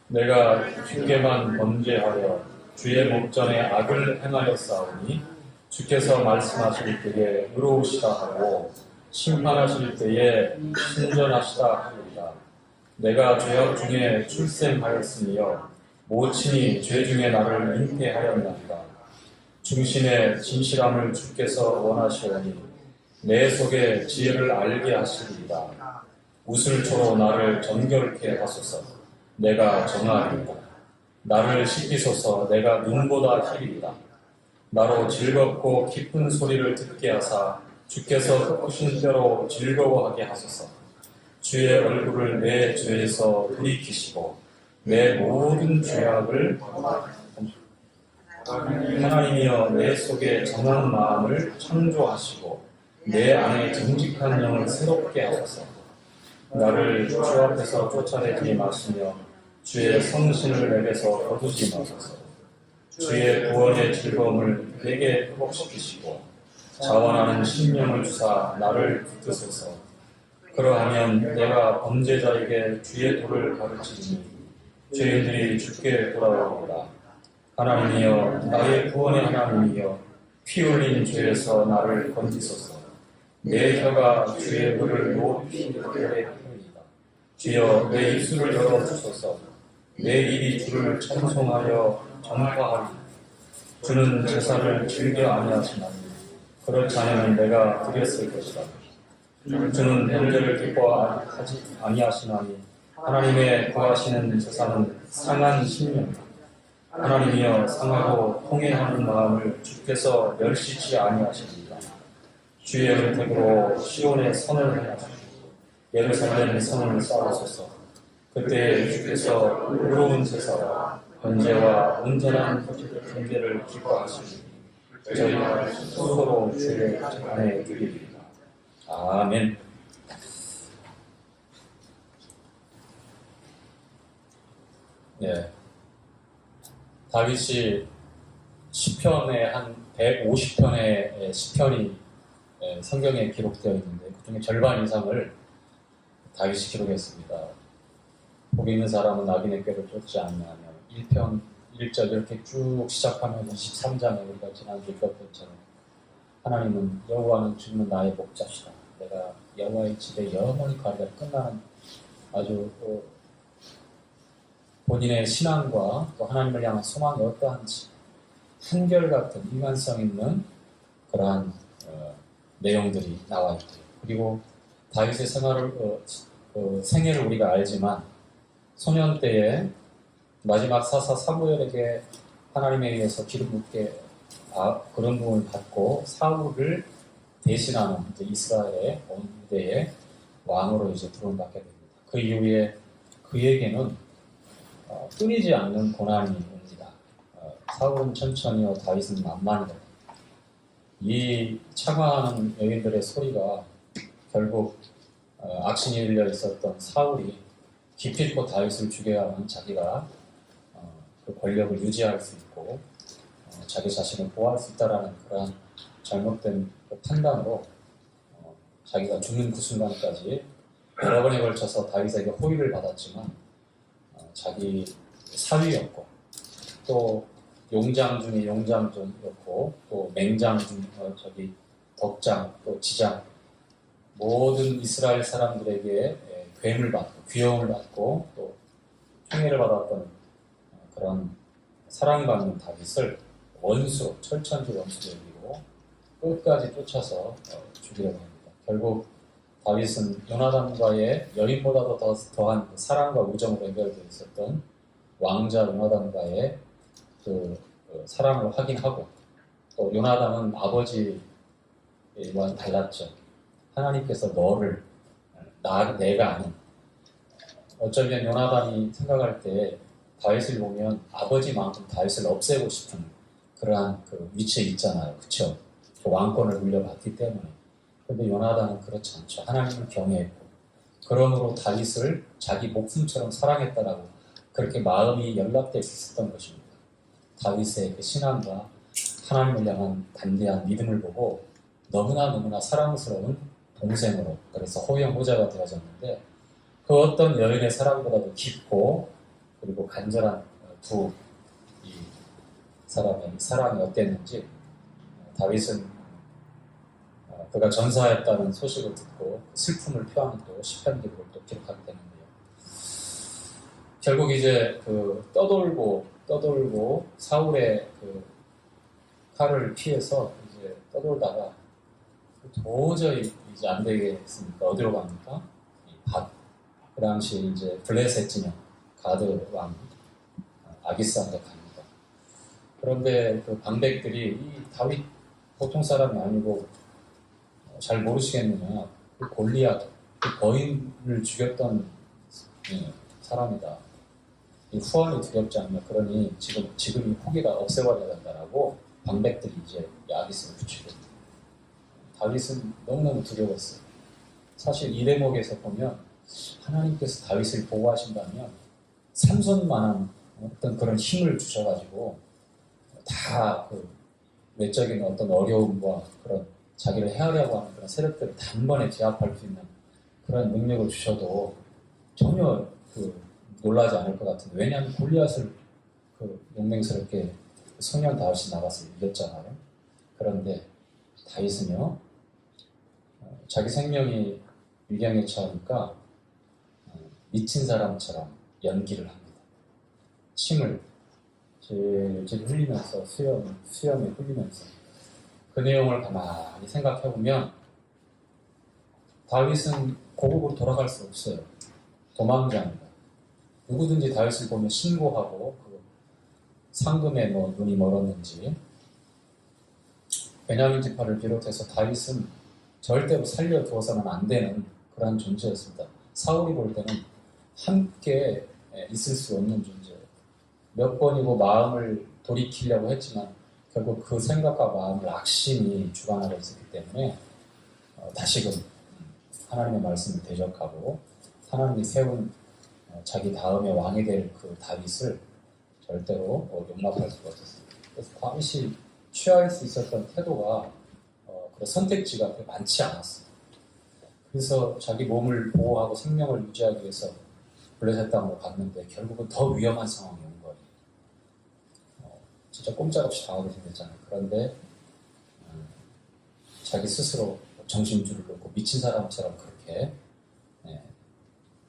내가 주께만 범죄하여 주의 목전에 악을 행하였사오니 주께서 말씀하실 때에 의로우시다 하고 심판하실 때에 신전하시다 하리라. 내가 죄악 중에 출생하였으며 모친이 죄 중에 나를 잉태하였나이다. 중신의 진실함을 주께서 원하시오니 내 속에 지혜를 알게 하시리이다. 우슬초로 나를 정결케 하소서. 내가 정하리이다. 나를 씻기소서. 내가 눈보다 희리이다. 나로 즐겁고 기쁜 소리를 듣게 하사 주께서 흑우신 대로 즐거워하게 하소서. 주의 얼굴을 내 죄에서 돌이키시고 내 모든 죄악을 하나님이여 내 속에 정한 마음을 창조하시고 내 안에 정직한 영을 새롭게 하소서. 나를 주 앞에서 쫓아내지 마시며 주의 성신을 내게서 거두지 마소서. 주의 구원의 즐거움을 내게 회복시키시고 자원하는 심령을 주사 나를 붙드소서. 그러하면 내가 범죄자에게 주의 도를 가르치니 죄인들이 주께 돌아오리라. 하나님이여 나의 구원의 하나님이여 피 흘린 죄에서 나를 건지소서. 내 혀가 주의 물을 높이 들으리이다. 주여 내 입술을 열어주소서. 내 입이 주를 찬송하여 전파하리. 주는 제사를 즐겨 아니하시나니 그렇지 않으면 내가 드렸을 것이다. 주는 현재를 기뻐하지 아니하시나니 하나님의 구하시는 제사는 상한 심령이다. 하나님이여 상하고 통회하는 마음을 주께서 멸시치 아니하십니다. 주의 은택으로 시온의 선을 하시고 예루살렘의 성을 쌓으소서. 그때 주께서 의로운 제사와 번제와 온전한 경계를 기뻐하시니 저희가 스스로 주의 안에 드리리이다. 아멘. 네. 다윗이 시편의 한 150편의 시편이 성경에 기록되어 있는데 그중에 절반 이상을 다윗이 기록했습니다. 복이 있는 사람은 악인의 꾀를 쫓지 않냐며 1편 1절 이렇게 쭉 시작하면서 13장에 우리가 지난주에 읽었던 것처럼 하나님은 여호와는 주는 나의 목자시다. 내가 여호와의 집에 영원히 가리라 끝나는 아주 본인의 신앙과 또 하나님을 향한 소망이 어떠한지 한결같은 인간성 있는 그러한 내용들이 나와 있고요. 그리고 다윗의 생애를 우리가 알지만 소년 때에 마지막 사사 사무엘에게 하나님에 의해서 기름 붓게 그런 부분을 받고 사울을 대신하는 이제 이스라엘의 온 유대의 왕으로 이제 들어받게 됩니다. 그 이후에 그에게는 끊이지 않는 고난이 옵니다. 사울은 천천히요, 다윗은 만만히요. 이 창화하는 여인들의 소리가 결국 악신이 일려 있었던 사울이 기필코 다윗을 죽여야만 자기가 그 권력을 유지할 수 있고 자기 자신을 보호할 수 있다라는 그러한 잘못된 그 판단으로 자기가 죽는 그 순간까지 여러 번에 걸쳐서 다윗에게 호의를 받았지만 자기 사위였고 또 용장 중에 용장이었고 또 맹장 중에 덕장 또 지장 모든 이스라엘 사람들에게 괴임을 받고 귀여움을 받고 또 총애를 받았던 그런 사랑받는 다윗을 원수로 철천지 원수로 여기고 끝까지 쫓아서 죽이려고 합니다. 결국 다윗은 요나단과의 여인보다도 더한 사랑과 우정으로 연결되어 있었던 왕자 요나단과의 그 사랑을 확인하고 또 요나단은 아버지와 달랐죠. 하나님께서 너를 내가 아닌 어쩌면 요나단이 생각할 때 다윗을 보면 아버지만큼 다윗을 없애고 싶은 그러한 그 위치에 있잖아요. 그렇죠? 그 왕권을 물려받기 때문에. 그런데 요나단은 그렇지 않죠. 하나님을 경외했고 그러므로 다윗을 자기 목숨처럼 사랑했다라고 그렇게 마음이 연락될 수 있었던 것입니다. 다윗의 그 신앙과 하나님을 향한 담대한 믿음을 보고 너무나 사랑스러운 동생으로 그래서 호영호자가 되어졌는데 그 어떤 여인의 사랑보다도 깊고 그리고 간절한 두 이 사람의 사랑이 어땠는지 다윗은 그가 전사했다는 소식을 듣고 슬픔을 표하는 또 시편 기록을 또 기록하게 되는데요. 결국 이제 그 떠돌고 사울의 그 칼을 피해서 이제 떠돌다가 도저히 이제 안 되겠으니까 어디로 갑니까? 그 당시 이제 블레셋 진영 가드 왕 아기스한테 갑니다. 그런데 그 방백들이 이 다윗 보통 사람이 아니고 잘 모르시겠느냐? 그 골리앗, 그 거인을 죽였던 사람이다. 이 후환이 두렵지 않냐? 그러니 지금 이 포기가 없애버려야 된다라고 방백들이 이제 아기스를 붙이고 다윗은 너무너무 두려웠어요. 사실 이 대목에서 보면 하나님께서 다윗을 보호하신다면 삼손만한 어떤 그런 힘을 주셔가지고 다 그 외적인 어떤 어려움과 그런 자기를 헤아려고 하는 그런 세력들을 단번에 제압할 수 있는 그런 능력을 주셔도 전혀 놀라지 않을 것 같은데 왜냐하면 골리앗을 용맹스럽게 소년 다윗이 나가서 이겼잖아요. 그런데 다윗은요 자기 생명이 위경에 처하니까 미친 사람처럼 연기를 합니다. 침을 질질 흘리면서 수염에 흘리면서 그 내용을 가만히 생각해보면 다윗은 고국으로 돌아갈 수 없어요. 도망자입니다. 누구든지 다윗을 보면 신고하고 그 상금에 눈이 멀었는지 베냐민 지파를 비롯해서 다윗은 절대로 살려두어서는 안 되는 그런 존재였습니다. 사울이 볼 때는 함께 있을 수 없는 존재예요. 몇 번이고 마음을 돌이키려고 했지만 결국 그 생각과 마음을 악심이 주관하고 있었기 때문에 다시금 하나님의 말씀을 대적하고 하나님이 세운 자기 다음에 왕이 될 그 다윗을 절대로 용납할 수가 없었습니다. 그래서 다윗이 취할 수 있었던 태도가 그런 선택지가 많지 않았어요. 그래서 자기 몸을 보호하고 생명을 유지하기 위해서 블레셋 땅으로 갔는데 결국은 더 위험한 상황이 온 거예요. 진짜 꼼짝없이 당하게 생겼잖아요. 그런데 자기 스스로 정신줄을 놓고 미친 사람처럼 그렇게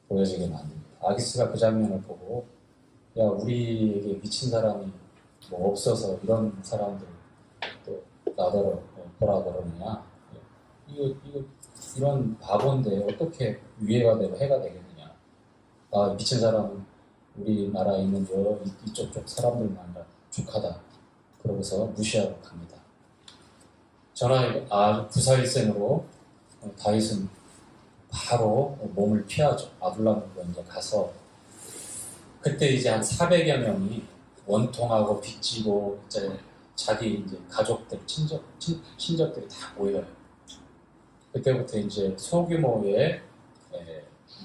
보여지게 만듭니다. 아기스가 그 장면을 보고 야 우리에게 미친 사람이 뭐 없어서 이런 사람들 또 나더러 보라 그러느냐. 이런 바본데 어떻게 위해가 되고 해가 되겠느냐. 아, 미친 사람은 우리나라에 있는 여러 이쪽 사람들만 족하다. 그러고서 무시하고 갑니다. 저는 아주 구사일생으로 다윗은 바로 몸을 피하죠. 아둘람으로 이제 가서 그때 이제 한 400여 명이 원통하고 빚지고 이제 자기 이제 가족들, 친족들이 다 모여요. 그때부터 이제 소규모의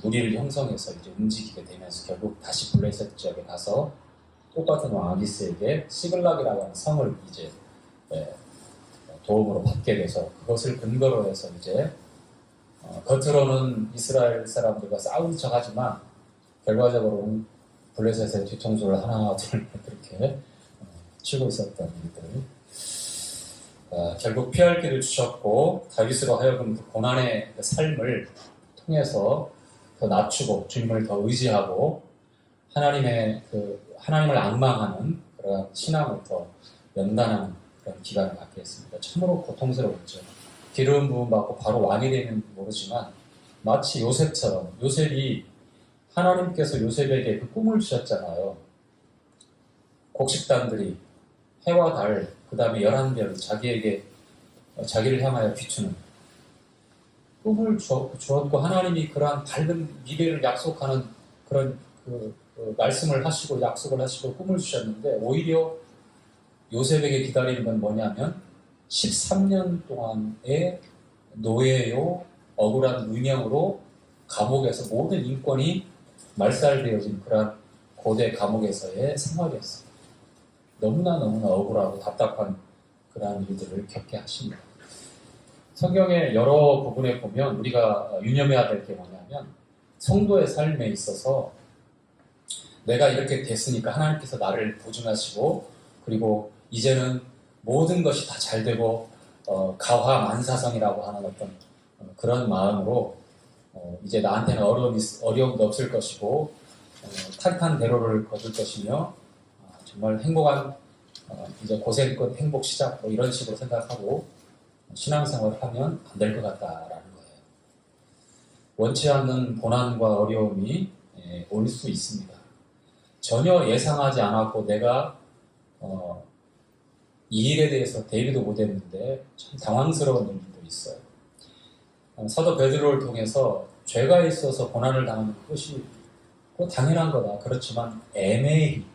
무리를 형성해서 이제 움직이게 되면서 결국 다시 블레셋 지역에 가서 똑같은 왕 아기스에게 시글락이라고 하는 성을 이제 도움으로 받게 돼서 그것을 근거로 해서 이제 겉으로는 이스라엘 사람들과 싸우는 척하지만 결과적으로는 블레셋의 뒤통수를 하나 둘 그렇게 치고 있었던 일들. 결국 피할 길을 주셨고 다윗으로 하여금 그 고난의 삶을 통해서 더 낮추고 주님을 더 의지하고 하나님을 앙망하는 그런 신앙을 더 연단하는 그런 기간을 갖게 했습니다. 참으로 고통스러웠죠. 기름 부음 받고 바로 왕이 되면 모르지만 마치 요셉처럼 요셉이 하나님께서 요셉에게 그 꿈을 주셨잖아요. 곡식단들이 해와 달, 그 다음에 11별이 자기를 향하여 비추는 꿈을 주었고 하나님이 그러한 밝은 미래를 약속하는 그런 말씀을 하시고 약속을 하시고 꿈을 주셨는데 오히려 요셉에게 기다리는 건 뭐냐면 13년 동안의 노예요 억울한 누명으로 감옥에서 모든 인권이 말살되어진 그런 고대 감옥에서의 생활이었어요. 너무나 억울하고 답답한 그러한 일들을 겪게 하십니다. 성경의 여러 부분에 보면 우리가 유념해야 될 게 뭐냐면 성도의 삶에 있어서 내가 이렇게 됐으니까 하나님께서 나를 보증하시고 그리고 이제는 모든 것이 다 잘 되고 가화만사성이라고 하는 어떤 그런 마음으로 이제 나한테는 어려움도 없을 것이고 탄탄 대로를 거둘 것이며 정말 행복한 이제 고생끝 행복 시작 뭐 이런 식으로 생각하고 신앙생활을 하면 안 될 것 같다라는 거예요. 원치 않는 고난과 어려움이 올 수 있습니다. 전혀 예상하지 않았고 내가 이 일에 대해서 대비도 못했는데 참 당황스러운 일도 있어요. 사도 베드로를 통해서 죄가 있어서 고난을 당하는 것이 당연한 거다. 그렇지만 애매히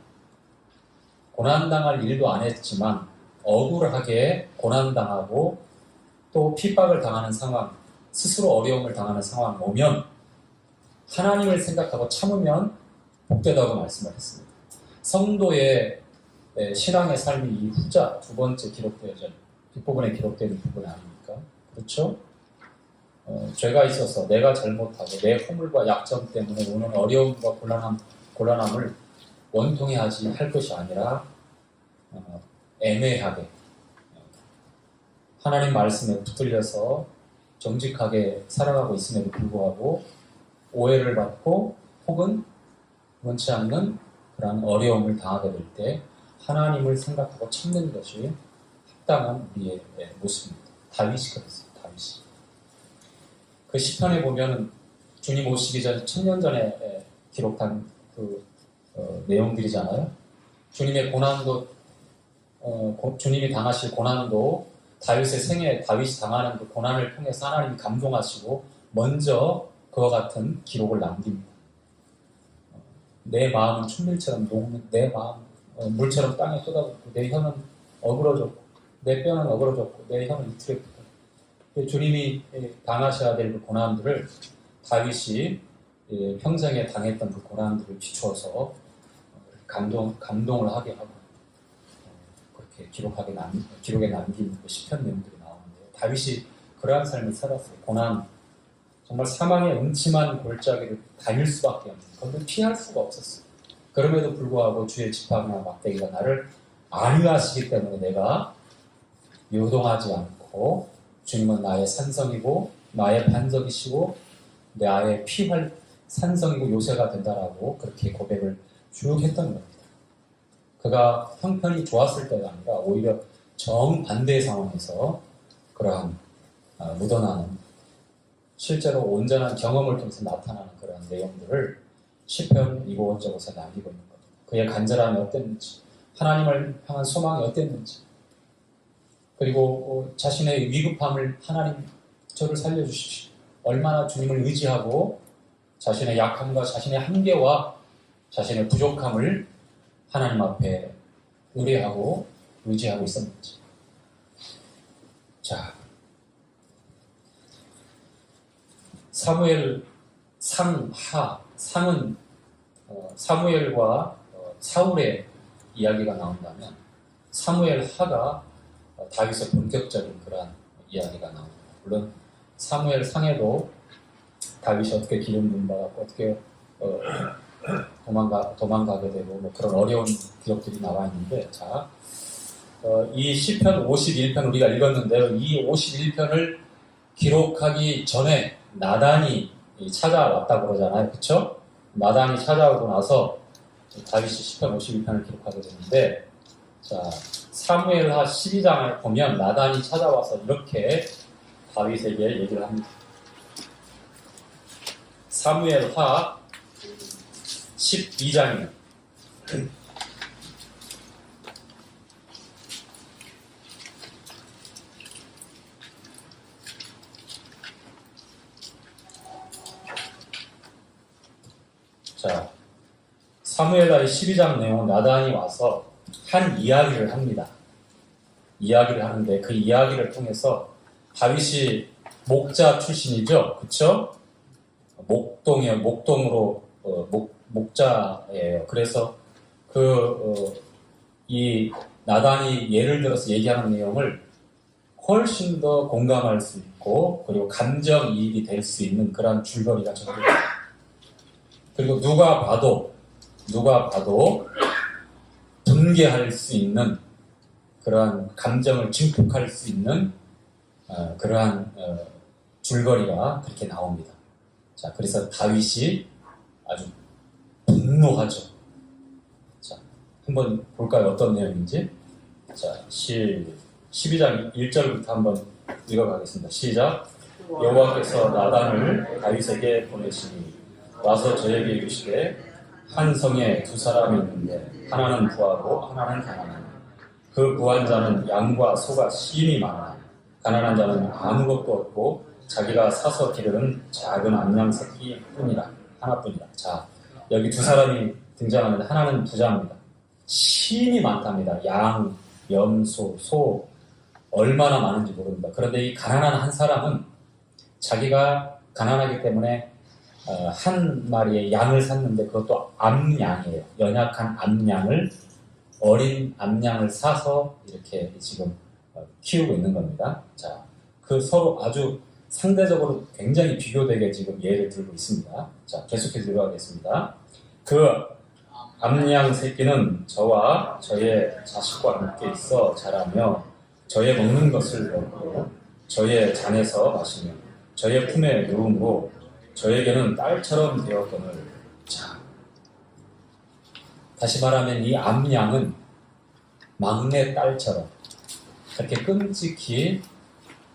고난당할 일도 안 했지만 억울하게 고난당하고 또 핍박을 당하는 상황, 스스로 어려움을 당하는 상황 오면 하나님을 생각하고 참으면 복되다고 말씀을 했습니다. 성도의 신앙의 삶이 이 후자 두 번째 기록되어져 뒷부분에 기록되는 부분 아닙니까? 그렇죠? 죄가 있어서 내가 잘못하고 내 허물과 약점 때문에 오는 어려움과 곤란함을 원통해하지 할 것이 아니라 애매하게 하나님 말씀에 붙들려서 정직하게 살아가고 있음에도 불구하고 오해를 받고 혹은 원치 않는 그런 어려움을 당하게 될 때 하나님을 생각하고 참는 것이 합당한 우리의 모습입니다. 다윗이 그랬어요. 다윗이. 그 시편에 보면 주님 오시기 전 1000년 전에 기록한 그 내용들이잖아요. 주님의 고난도 주님이 당하실 고난도 다윗의 생애 다윗이 당하는 그 고난을 통해서 하나님이 감동하시고 먼저 그와 같은 기록을 남깁니다. 내 마음은 춘밀처럼 녹는 내 마음 물처럼 땅에 쏟아졌고 내 혀는 어그러졌고 내 뼈는 어그러졌고 내 혀는 이틀했고 주님이 당하셔야 될 그 고난들을 다윗이 평생에 당했던 그 고난들을 비추어서 감동을 하게 하고 그렇게 기록에 남긴 그 시편 내용들이 나오는데 다윗이 그러한 삶을 살았어요. 고난 정말 사망의 음침한 골짜기를 다닐 수밖에 없는 그걸 피할 수가 없었어요. 그럼에도 불구하고 주의 지팡이와 막대기가 나를 안위하시기 때문에 내가 요동하지 않고 주님은 나의 산성이고 나의 반석이시고 나의 피할 산성이고 요새가 된다라고 그렇게 고백을 쭉 했던 겁니다. 그가 형편이 좋았을 때가 아니라 오히려 정반대의 상황에서 그러한 묻어나는 실제로 온전한 경험을 통해서 나타나는 그러한 내용들을 시편 이곳저곳에 남기고 있는 겁니다. 그의 간절함이 어땠는지, 하나님을 향한 소망이 어땠는지, 그리고 자신의 위급함을 하나님 저를 살려주십시오. 얼마나 주님을 의지하고 자신의 약함과 자신의 한계와 자신의 부족함을 하나님 앞에 의뢰하고 의지하고 있었는지. 자, 사무엘 상하, 상은 사무엘과 사울의 이야기가 나온다면 사무엘 하가 다윗의 본격적인 그러한 이야기가 나옵니다. 물론 사무엘 상에도 다윗이 어떻게 기름 부음 받았고 어떻게 도망가게 되고 뭐 그런 어려운 기록들이 나와 있는데, 자, 이 시편 51편 우리가 읽었는데요. 이 51편을 기록하기 전에 나단이 찾아왔다고 그러잖아요. 그쵸? 나단이 찾아오고 나서 다윗이 시편 51편을 기록하게 되는데, 자, 사무엘하 12장을 보면 나단이 찾아와서 이렇게 다윗에게 얘기를 합니다. 사무엘하 12장이에요. 자, 사무엘하 12장 내용, 나단이 와서 한 이야기를 합니다. 이야기를 하는데 그 이야기를 통해서 다윗이 목자 출신이죠, 그렇죠? 목동이에요. 목동으로 목자예요. 그래서 이 나단이 예를 들어서 얘기하는 내용을 훨씬 더 공감할 수 있고 그리고 감정이입이 될 수 있는 그런 줄거리가 적혀있어요. 그리고 누가 봐도 분개할 수 있는 그러한 감정을 증폭할 수 있는 그러한 줄거리가 그렇게 나옵니다. 자, 그래서 다윗이 아주 분노하죠. 자, 한번 볼까요? 어떤 내용인지. 자, 12장 1절부터 한번 읽어가겠습니다. 시작. 여호와께서 나단을 다윗에게 보내시니 와서 저에게 이르시되 한 성에 두 사람이 있는데 하나는 부하고 하나는 가난하니 그 부한 자는 양과 소가 심히 많아 가난한 자는 아무것도 없고 자기가 사서 기르는 작은 암양 새끼뿐이라 하나뿐이라. 자, 여기 두 사람이 등장하는데 하나는 부자입니다. 심히 많답니다. 양, 염소, 소 얼마나 많은지 모릅니다. 그런데 이 가난한 한 사람은 자기가 가난하기 때문에 한 마리의 양을 샀는데 그것도 암양이에요. 연약한 암양을, 어린 암양을 사서 이렇게 지금 키우고 있는 겁니다. 자, 그 서로 아주 상대적으로 굉장히 비교되게 지금 예를 들고 있습니다. 자, 계속해서 읽어가겠습니다. 그 암양 새끼는 저와 저의 자식과 함께 있어 자라며 저의 먹는 것을 먹고 저의 잔에서 마시며 저의 품에 누움으로 저에게는 딸처럼 되었거늘. 자, 다시 말하면 이 암양은 막내 딸처럼 그렇게 끔찍히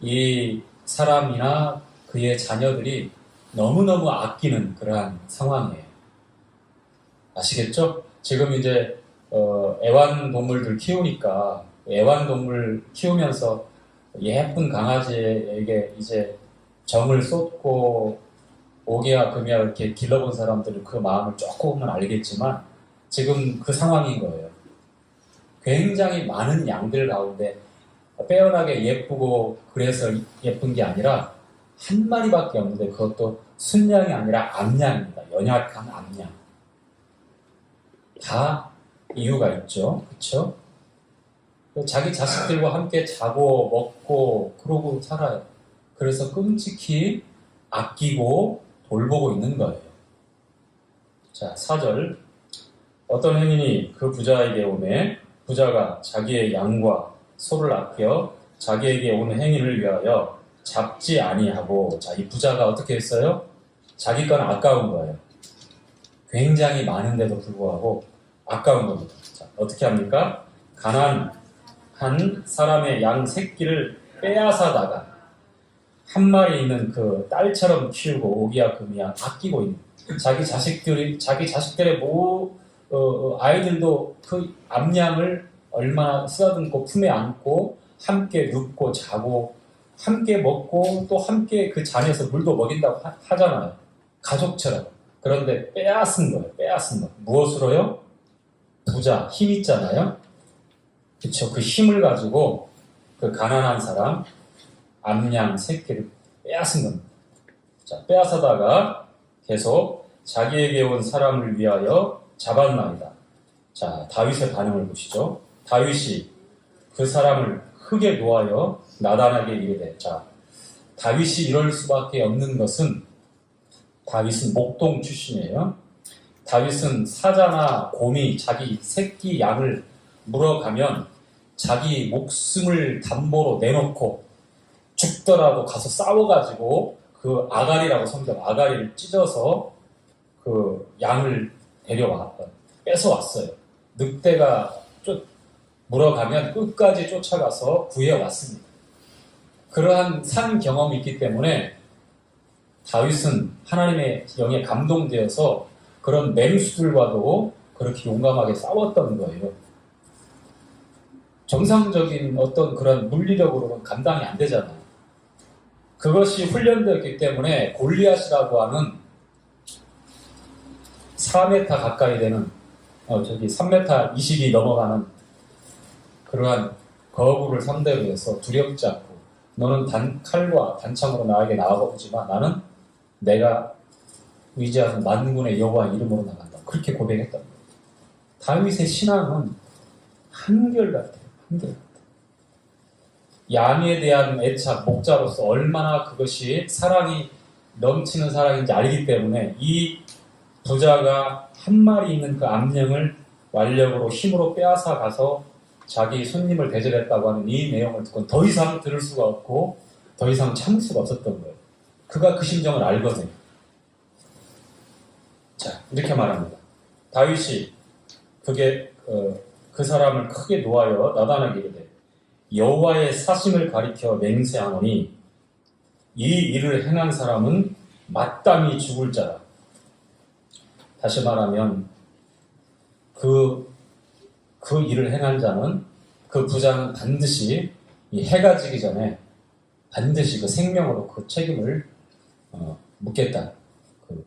이 사람이나 그의 자녀들이 너무너무 아끼는 그러한 상황이에요. 아시겠죠? 지금 이제 애완동물들 키우니까 애완동물 키우면서 예쁜 강아지에게 이제 정을 쏟고 오기야 금이야 이렇게 길러본 사람들은 그 마음을 조금은 알겠지만 지금 그 상황인 거예요. 굉장히 많은 양들 가운데 빼어나게 예쁘고 그래서 예쁜 게 아니라 한 마리밖에 없는데 그것도 순양이 아니라 암양입니다. 연약한 암양. 다 이유가 있죠. 그렇죠? 자기 자식들과 함께 자고 먹고 그러고 살아요. 그래서 끔찍히 아끼고 돌보고 있는 거예요. 자, 4절. 어떤 행인이 그 부자에게 오매 부자가 자기의 양과 소를 아껴 자기에게 오는 행인을 위하여 잡지 아니하고, 자, 이 부자가 어떻게 했어요? 자기 건 아까운 거예요. 굉장히 많은데도 불구하고 아까운 겁니다. 자, 어떻게 합니까? 가난한 사람의 양 새끼를 빼앗아다가 한 마리 있는 그 딸처럼 키우고 오기야 금이야 아끼고 있는 자기 자식들의 아이들도 그 암양을 얼마나 쓰다듬고 품에 안고 함께 눕고 자고 함께 먹고 또 함께 그 잔에서 물도 먹인다고 하잖아요. 가족처럼. 그런데 빼앗은 거예요. 빼앗은 거. 무엇으로요? 부자, 힘 있잖아요. 그쵸. 그 힘을 가지고 그 가난한 사람, 암양 새끼를 빼앗은 겁니다. 자, 빼앗아다가 계속 자기에게 온 사람을 위하여 잡았나이다. 자, 다윗의 반응을 보시죠. 다윗이 그 사람을 흙에 놓아여 나단에게 이르되, 자, 다윗이 이럴 수밖에 없는 것은 다윗은 목동 출신이에요. 다윗은 사자나 곰이 자기 새끼 양을 물어가면 자기 목숨을 담보로 내놓고 죽더라도 가서 싸워가지고 그 아가리라고 성경 아가리를 찢어서 그 양을 뺏어왔어요. 늑대가 물어가면 끝까지 쫓아가서 구해왔습니다. 그러한 산 경험이 있기 때문에 다윗은 하나님의 영에 감동되어서 그런 맹수들과도 그렇게 용감하게 싸웠던 거예요. 정상적인 어떤 그런 물리력으로는 감당이 안 되잖아요. 그것이 훈련되었기 때문에 골리앗이라고 하는 4m 가까이 되는 3m 20이 넘어가는 그러한 거구를 상대로 해서 두렵지 않고 너는 칼과 단창으로 나에게 나아오지만 나는 내가 의지하는 만군의 여호와 이름으로 나간다. 그렇게 고백했던 거예요. 다윗의 신앙은 한결같아요. 한결같아요. 양에 대한 애착, 목자로서 얼마나 그것이 사랑이 넘치는 사랑인지 알기 때문에 이 부자가 한 마리 있는 그 암령을 완력으로 힘으로 빼앗아 가서 자기 손님을 대접했다고 하는 이 내용을 듣고 더 이상 들을 수가 없고 더 이상 참을 수가 없었던 거예요. 그가 그 심정을 알거든요. 자, 이렇게 말합니다. 다윗이 그 사람을 크게 놓아여 나단에게 이르되 여호와의 사심을 가리켜 맹세하노니 이 일을 행한 사람은 마땅히 죽을 자라. 다시 말하면 그 일을 행한 자는 그 부자는 반드시 이 해가 지기 전에 반드시 그 생명으로 그 책임을 묻겠다. 그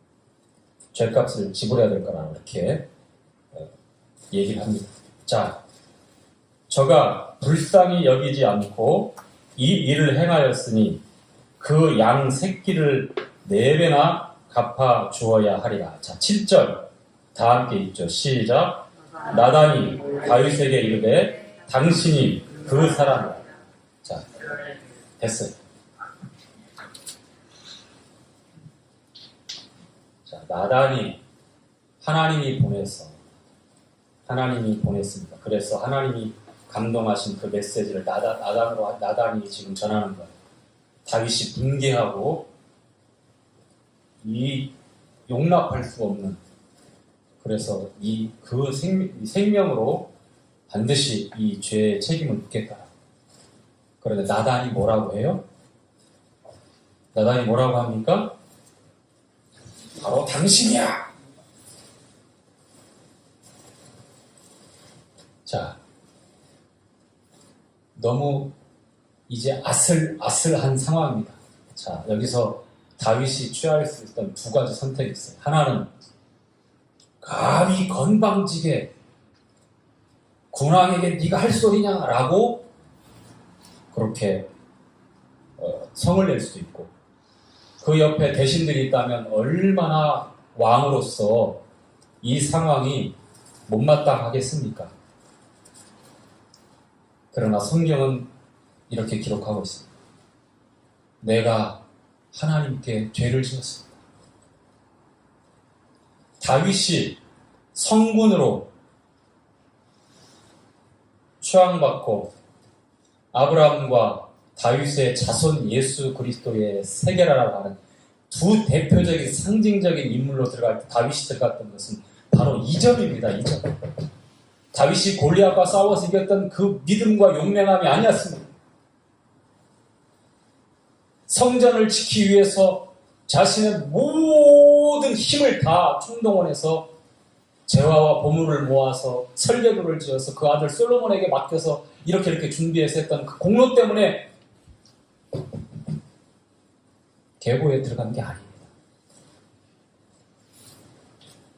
죄값을 지불해야 될 거라고 이렇게 얘기를 합니다. 자, 저가 불쌍히 여기지 않고 이 일을 행하였으니 그 양 새끼를 4배나 갚아 주어야 하리라. 자, 7절 다 함께 읽죠. 시작. 나단이 다윗에게 이르되 당신이 그 사람이라. 자, 됐어요. 자, 나단이 하나님이 보냈습니다. 그래서 하나님이 감동하신 그 메시지를 나단이 지금 전하는 거예요. 다윗이 분개하고 이 용납할 수 없는, 그래서 그 생명으로 반드시 이 죄의 책임을 묻겠다. 그런데 나단이 뭐라고 해요? 나단이 뭐라고 합니까? 바로 당신이야! 자, 너무 이제 아슬아슬한 상황입니다. 자, 여기서 다윗이 취할 수 있던 2가지 선택이 있어요. 하나는 감히 건방지게 군왕에게 네가 할 소리냐라고 그렇게 성을 낼 수도 있고, 그 옆에 대신들이 있다면 얼마나 왕으로서 이 상황이 못마땅하겠습니까? 그러나 성경은 이렇게 기록하고 있습니다. 내가 하나님께 죄를 지었습니다. 다윗이 성군으로 추앙받고 아브라함과 다윗의 자손 예수 그리스도의 세계라라고 하는 2 대표적인 상징적인 인물로 다윗이 들어갔던 것은 바로 이 점입니다. 이 점. 다윗이 골리앗과 싸워서 이겼던 그 믿음과 용맹함이 아니었습니다. 성전을 지키기 위해서 자신의 모든 힘을 다 총동원해서 재화와 보물을 모아서 설계도를 지어서 그 아들 솔로몬에게 맡겨서 이렇게 준비해서 했던 그 공로 때문에 계보에 들어간 게 아닙니다.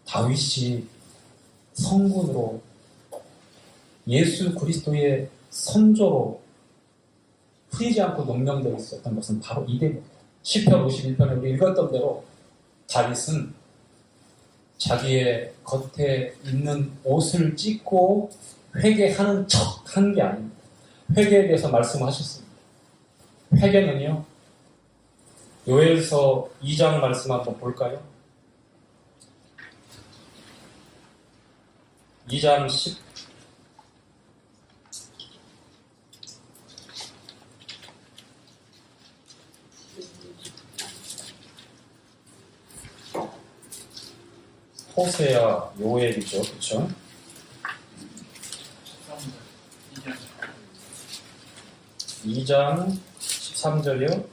다윗이 성군으로 예수 그리스도의 선조로 풀리지 않고 농명되어 있었던 것은 바로 이때입니다. 시편 51편에 우리 읽었던 대로 다윗은 자기의 겉에 있는 옷을 찢고 회개하는 척 한 게 아닙니다. 회개에 대해서 말씀하셨습니다. 회개는요, 요엘서 2장 말씀 한번 볼까요? 2장 10 호세야 요엘이죠, 그렇죠? 2장 13절이요.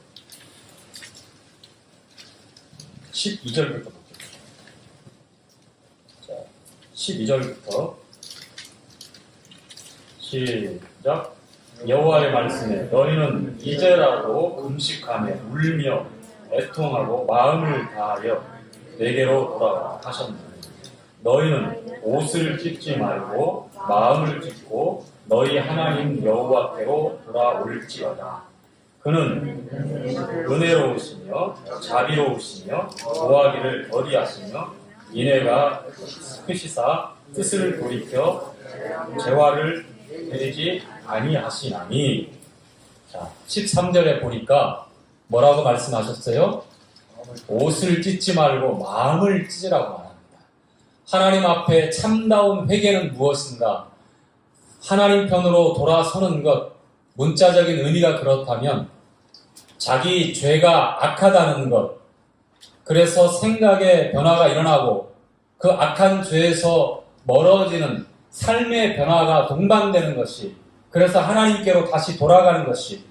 12절부터 볼게요. 자, 12절부터 시작. 여호와의 말씀에 너희는 이제라도 금식하며 울며 애통하고 마음을 다하여 내게로 돌아와 하셨느니 너희는 옷을 찢지 말고 마음을 찢고 너희 하나님 여호와께로 돌아올지어다. 그는 은혜로우시며 자비로우시며 구하기를 더디하시며 인애가 크시사 뜻을 돌이켜 재화를 드리지 아니하시나니. 자, 13절에 보니까 뭐라고 말씀하셨어요? 옷을 찢지 말고 마음을 찢으라고 말합니다. 하나님 앞에 참다운 회개는 무엇인가? 하나님 편으로 돌아서는 것, 문자적인 의미가 그렇다면 자기 죄가 악하다는 것, 그래서 생각의 변화가 일어나고 그 악한 죄에서 멀어지는 삶의 변화가 동반되는 것이, 그래서 하나님께로 다시 돌아가는 것이,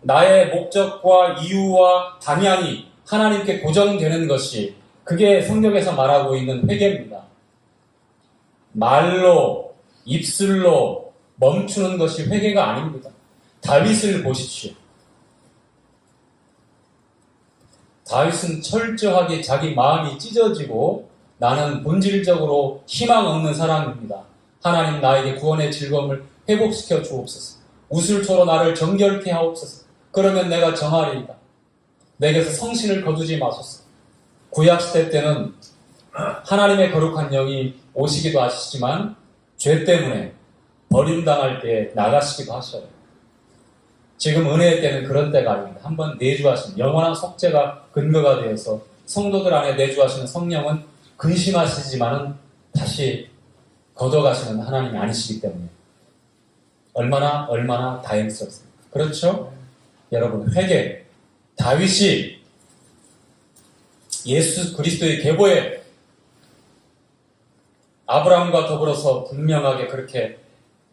나의 목적과 이유와 방향이 하나님께 고정되는 것이, 그게 성경에서 말하고 있는 회개입니다. 말로, 입술로 멈추는 것이 회개가 아닙니다. 다윗을 보십시오. 다윗은 철저하게 자기 마음이 찢어지고 나는 본질적으로 희망 없는 사람입니다. 하나님 나에게 구원의 즐거움을 회복시켜 주옵소서. 우슬초로 나를 정결케 하옵소서. 그러면 내가 정하리이다. 내게서 성신을 거두지 마소서. 구약시대 때는 하나님의 거룩한 영이 오시기도 하시지만 죄 때문에 버림당할 때 나가시기도 하셔요. 지금 은혜의 때는 그런 때가 아닙니다. 한번 내주하신 영원한 속죄가 근거가 되어서 성도들 안에 내주하시는 성령은 근심하시지만은 다시 걷어가시는 하나님이 아니시기 때문에 얼마나 다행스럽습니다. 그렇죠? 여러분, 회개. 다윗이 예수 그리스도의 계보에 아브라함과 더불어서 분명하게 그렇게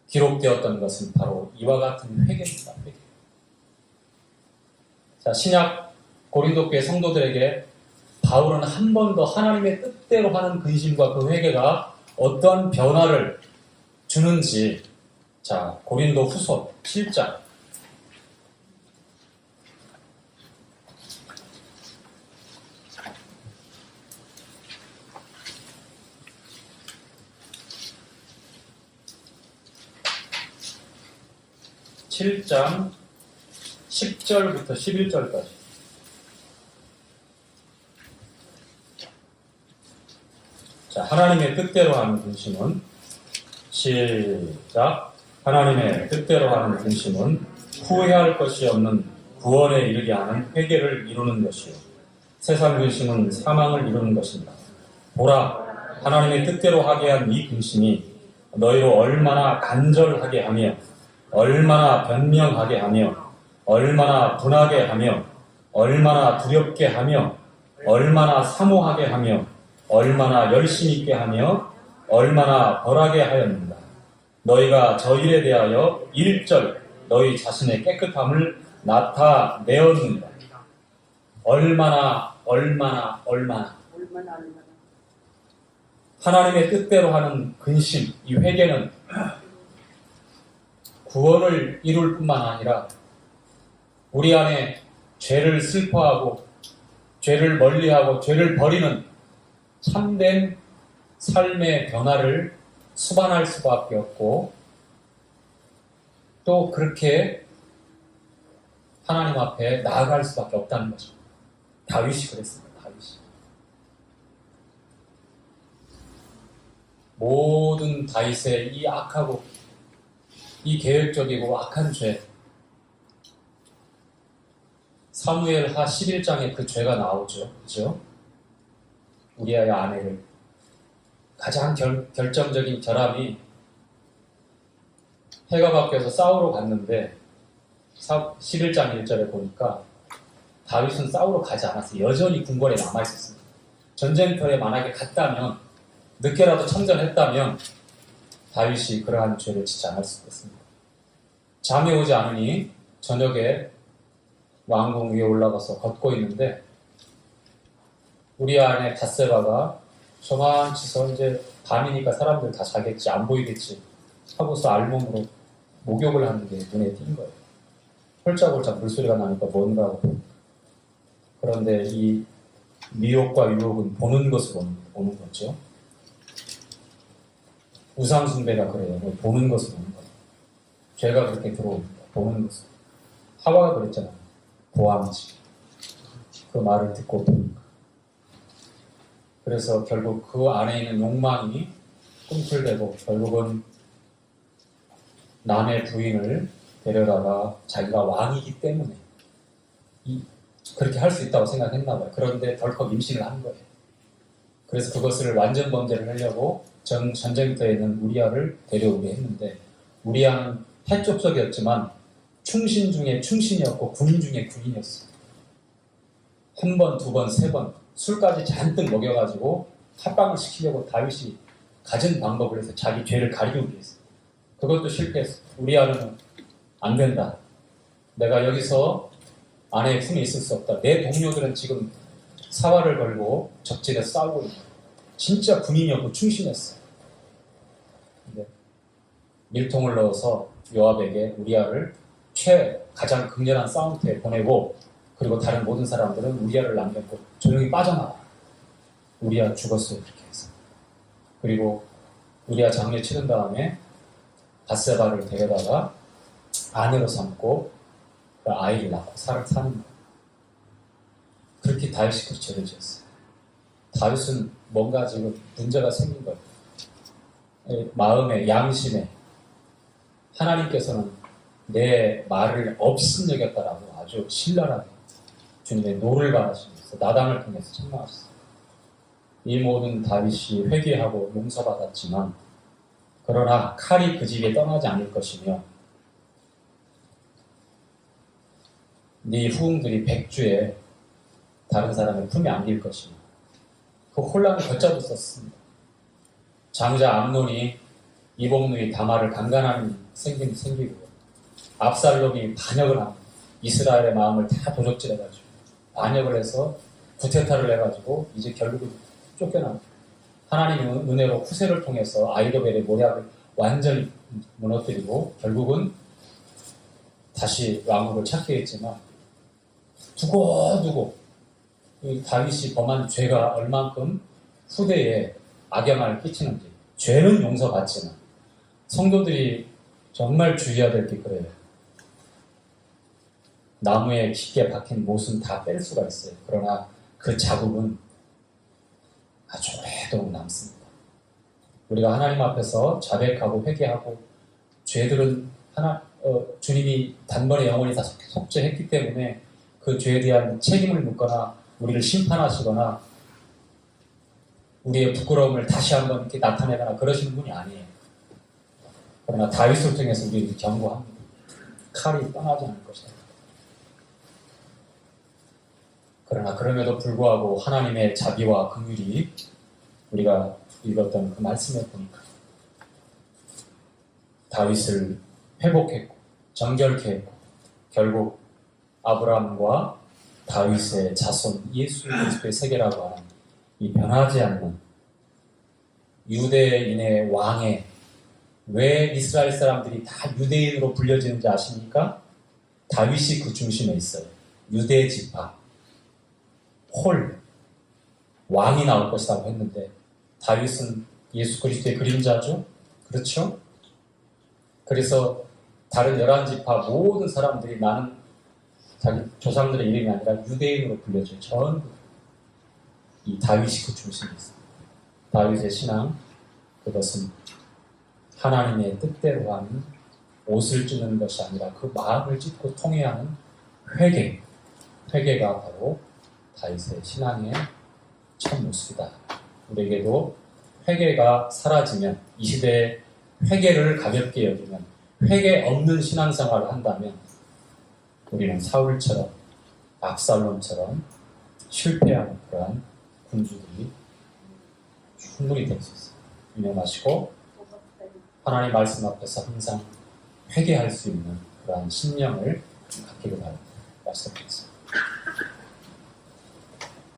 기록되었던 것은 바로 이와 같은 회개입니다. 회개. 자, 신약 고린도 교회 성도들에게 바울은 한 번 더 하나님의 뜻대로 하는 근심과 그 회개가 어떠한 변화를 주는지, 자, 고린도 후서 7장 7장 10절부터 11절까지. 자, 하나님의 뜻대로 하는 근심은, 시작. 하나님의 뜻대로 하는 근심은 후회할 것이 없는 구원에 이르게 하는 회개를 이루는 것이요, 세상 근심은 사망을 이루는 것입니다. 보라, 하나님의 뜻대로 하게 한 이 근심이 너희로 얼마나 간절하게 하며 얼마나 변명하게 하며 얼마나 분하게 하며 얼마나 두렵게 하며 얼마나 사모하게 하며 얼마나 열심 있게 하며 얼마나 벌하게 하였는가. 너희가 저 일에 대하여 1절 너희 자신의 깨끗함을 나타내었느니라. 얼마나 하나님의 뜻대로 하는 근심, 이 회개는 구원을 이룰 뿐만 아니라 우리 안에 죄를 슬퍼하고 죄를 멀리하고 죄를 버리는 참된 삶의 변화를 수반할 수밖에 없고, 또 그렇게 하나님 앞에 나아갈 수밖에 없다는 거죠. 다윗이 그랬습니다. 다윗이. 모든 다윗의 이 악하고 이 계획적이고 악한 죄, 사무엘하 11장에 그 죄가 나오죠. 그죠? 우리아의 아내를, 가장 결정적인 결함이, 해가 바뀌어서 싸우러 갔는데 11장 1절에 보니까 다윗은 싸우러 가지 않았어요. 여전히 궁궐에 남아있었습니다. 전쟁터에 만약에 갔다면, 늦게라도 참전했다면 다윗이 그러한 죄를 짓지 않을 수 있었습니다. 잠이 오지 않으니 저녁에 왕궁 위에 올라가서 걷고 있는데 우리 안에 밧세바가 저만치서 이제 밤이니까 사람들 다 자겠지, 안 보이겠지 하고서 알몸으로 목욕을 하는 게 눈에 띈 거예요. 홀짝홀짝 물소리가 나니까 뭔가 하고. 그런데 이 미혹과 유혹은 보는 것으로 오는 거죠. 우상숭배가 그래요. 보는 것으로 오는 거예요. 죄가 그렇게 들어옵니다. 보는 것으로. 하와가 그랬잖아요. 보암지. 그 말을 듣고 보니까. 그래서 결국 그 안에 있는 욕망이 꿈틀대고 결국은 남의 부인을 데려다가 자기가 왕이기 때문에 그렇게 할 수 있다고 생각했나 봐요. 그런데 덜컥 임신을 한 거예요. 그래서 그것을 완전 범죄를 하려고 전쟁터에 있는 우리아를 데려오게 했는데, 우리아는 해족속이었지만 충신 중에 충신이었고 군인 중에 군인이었어요. 한 번, 두 번, 세 번 술까지 잔뜩 먹여가지고 합방을 시키려고 다윗이 가진 방법을 해서 자기 죄를 가리기 위해서. 그것도 실패했어. 우리아는 안 된다. 내가 여기서 아내의 품에 있을 수 없다. 내 동료들은 지금 사활을 걸고 적진에서 싸우고 있는 거야. 진짜 군인이었고 충신했어. 근데 밀통을 넣어서 요압에게 우리아를 가장 극렬한 싸움터에 보내고, 그리고 다른 모든 사람들은 우리아를 남겼고 조용히 빠져나와. 우리아 죽었어요. 그렇게 해서. 그리고 우리아 장례 치른 다음에 밧세바를 데려다가 아내로 삼고 그 아이를 낳고 사는 거예요. 그렇게 다윗이 그 죄를 지었어요. 다윗은 뭔가 지금 문제가 생긴 거예요. 마음에, 양심에. 하나님께서는 내 말을 업신여겼다라고 아주 신랄하게 주님의 노를 바라시면서 나단을 통해서 책망하셨어요. 이 모든 다윗이 회개하고 용서받았지만, 그러나 칼이 그 집에 떠나지 않을 것이며 네 후궁들이 백주에 다른 사람의 품에 안길 것이며, 그 혼란을 걷잡았었습니다. 장자 암논이 이복누이 다말을 강간하는 생기고, 압살롬이 반역을 합니다. 이스라엘의 마음을 다 도적질해가지고 반역을 해서 구테타를 해가지고 이제 결국은 쫓겨납니다. 하나님의 은혜로 후세를 통해서 아이도벨의 모략을 완전히 무너뜨리고 결국은 다시 왕국을 찾게 했지만, 두고두고 이 다윗이 범한 죄가 얼만큼 후대에 악영향을 끼치는지. 죄는 용서받지만 성도들이 정말 주의해야 될 게 그래요. 나무에 깊게 박힌 못은 다 뺄 수가 있어요. 그러나 그 자국은 아주 오래도록 남습니다. 우리가 하나님 앞에서 자백하고 회개하고, 죄들은 주님이 단번에 영원히 다 속죄했기 때문에 그 죄에 대한 책임을 묻거나 우리를 심판하시거나 우리의 부끄러움을 다시 한번 이렇게 나타내거나 그러시는 분이 아니에요. 그러나 다윗을 통해서 우리를 경고합니다. 칼이 떠나지 않을 것이다. 그러나 그럼에도 불구하고 하나님의 자비와 긍휼이, 우리가 읽었던 그 말씀에 보니까 다윗을 회복했고 정결케 했고 결국 아브라함과 다윗의 자손 예수 그리스도의 세계라고 하는 이 변하지 않는 유대인의 왕의, 왜 이스라엘 사람들이 다 유대인으로 불려지는지 아십니까? 다윗이 그 중심에 있어요. 유대 지파, 홀, 왕이 나올 것이라고 했는데 다윗은 예수 그리스도의 그림자죠? 그렇죠? 그래서 다른 11지파 모든 사람들이 나는 자기 조상들의 이름이 아니라 유대인으로 불려져요. 전부. 이 다윗이 그 중심에 있어요. 다윗의 신앙, 그것은 하나님의 뜻대로 하는 옷을 찢는 것이 아니라 그 마음을 찢고 통회하는 회개가 바로 다윗의 신앙의 첫 모습이다. 우리에게도 회개가 사라지면, 이 시대에 회개를 가볍게 여기면, 회개 없는 신앙생활을 한다면 우리는 사울처럼, 압살롬처럼 실패하는 그러한 군주들이 충분히 될 수 있어요. 유념하시고 하나님 말씀 앞에서 항상 회개할 수 있는 그러한 신념을 갖기를 바랍니다. 말씀드리겠습니다.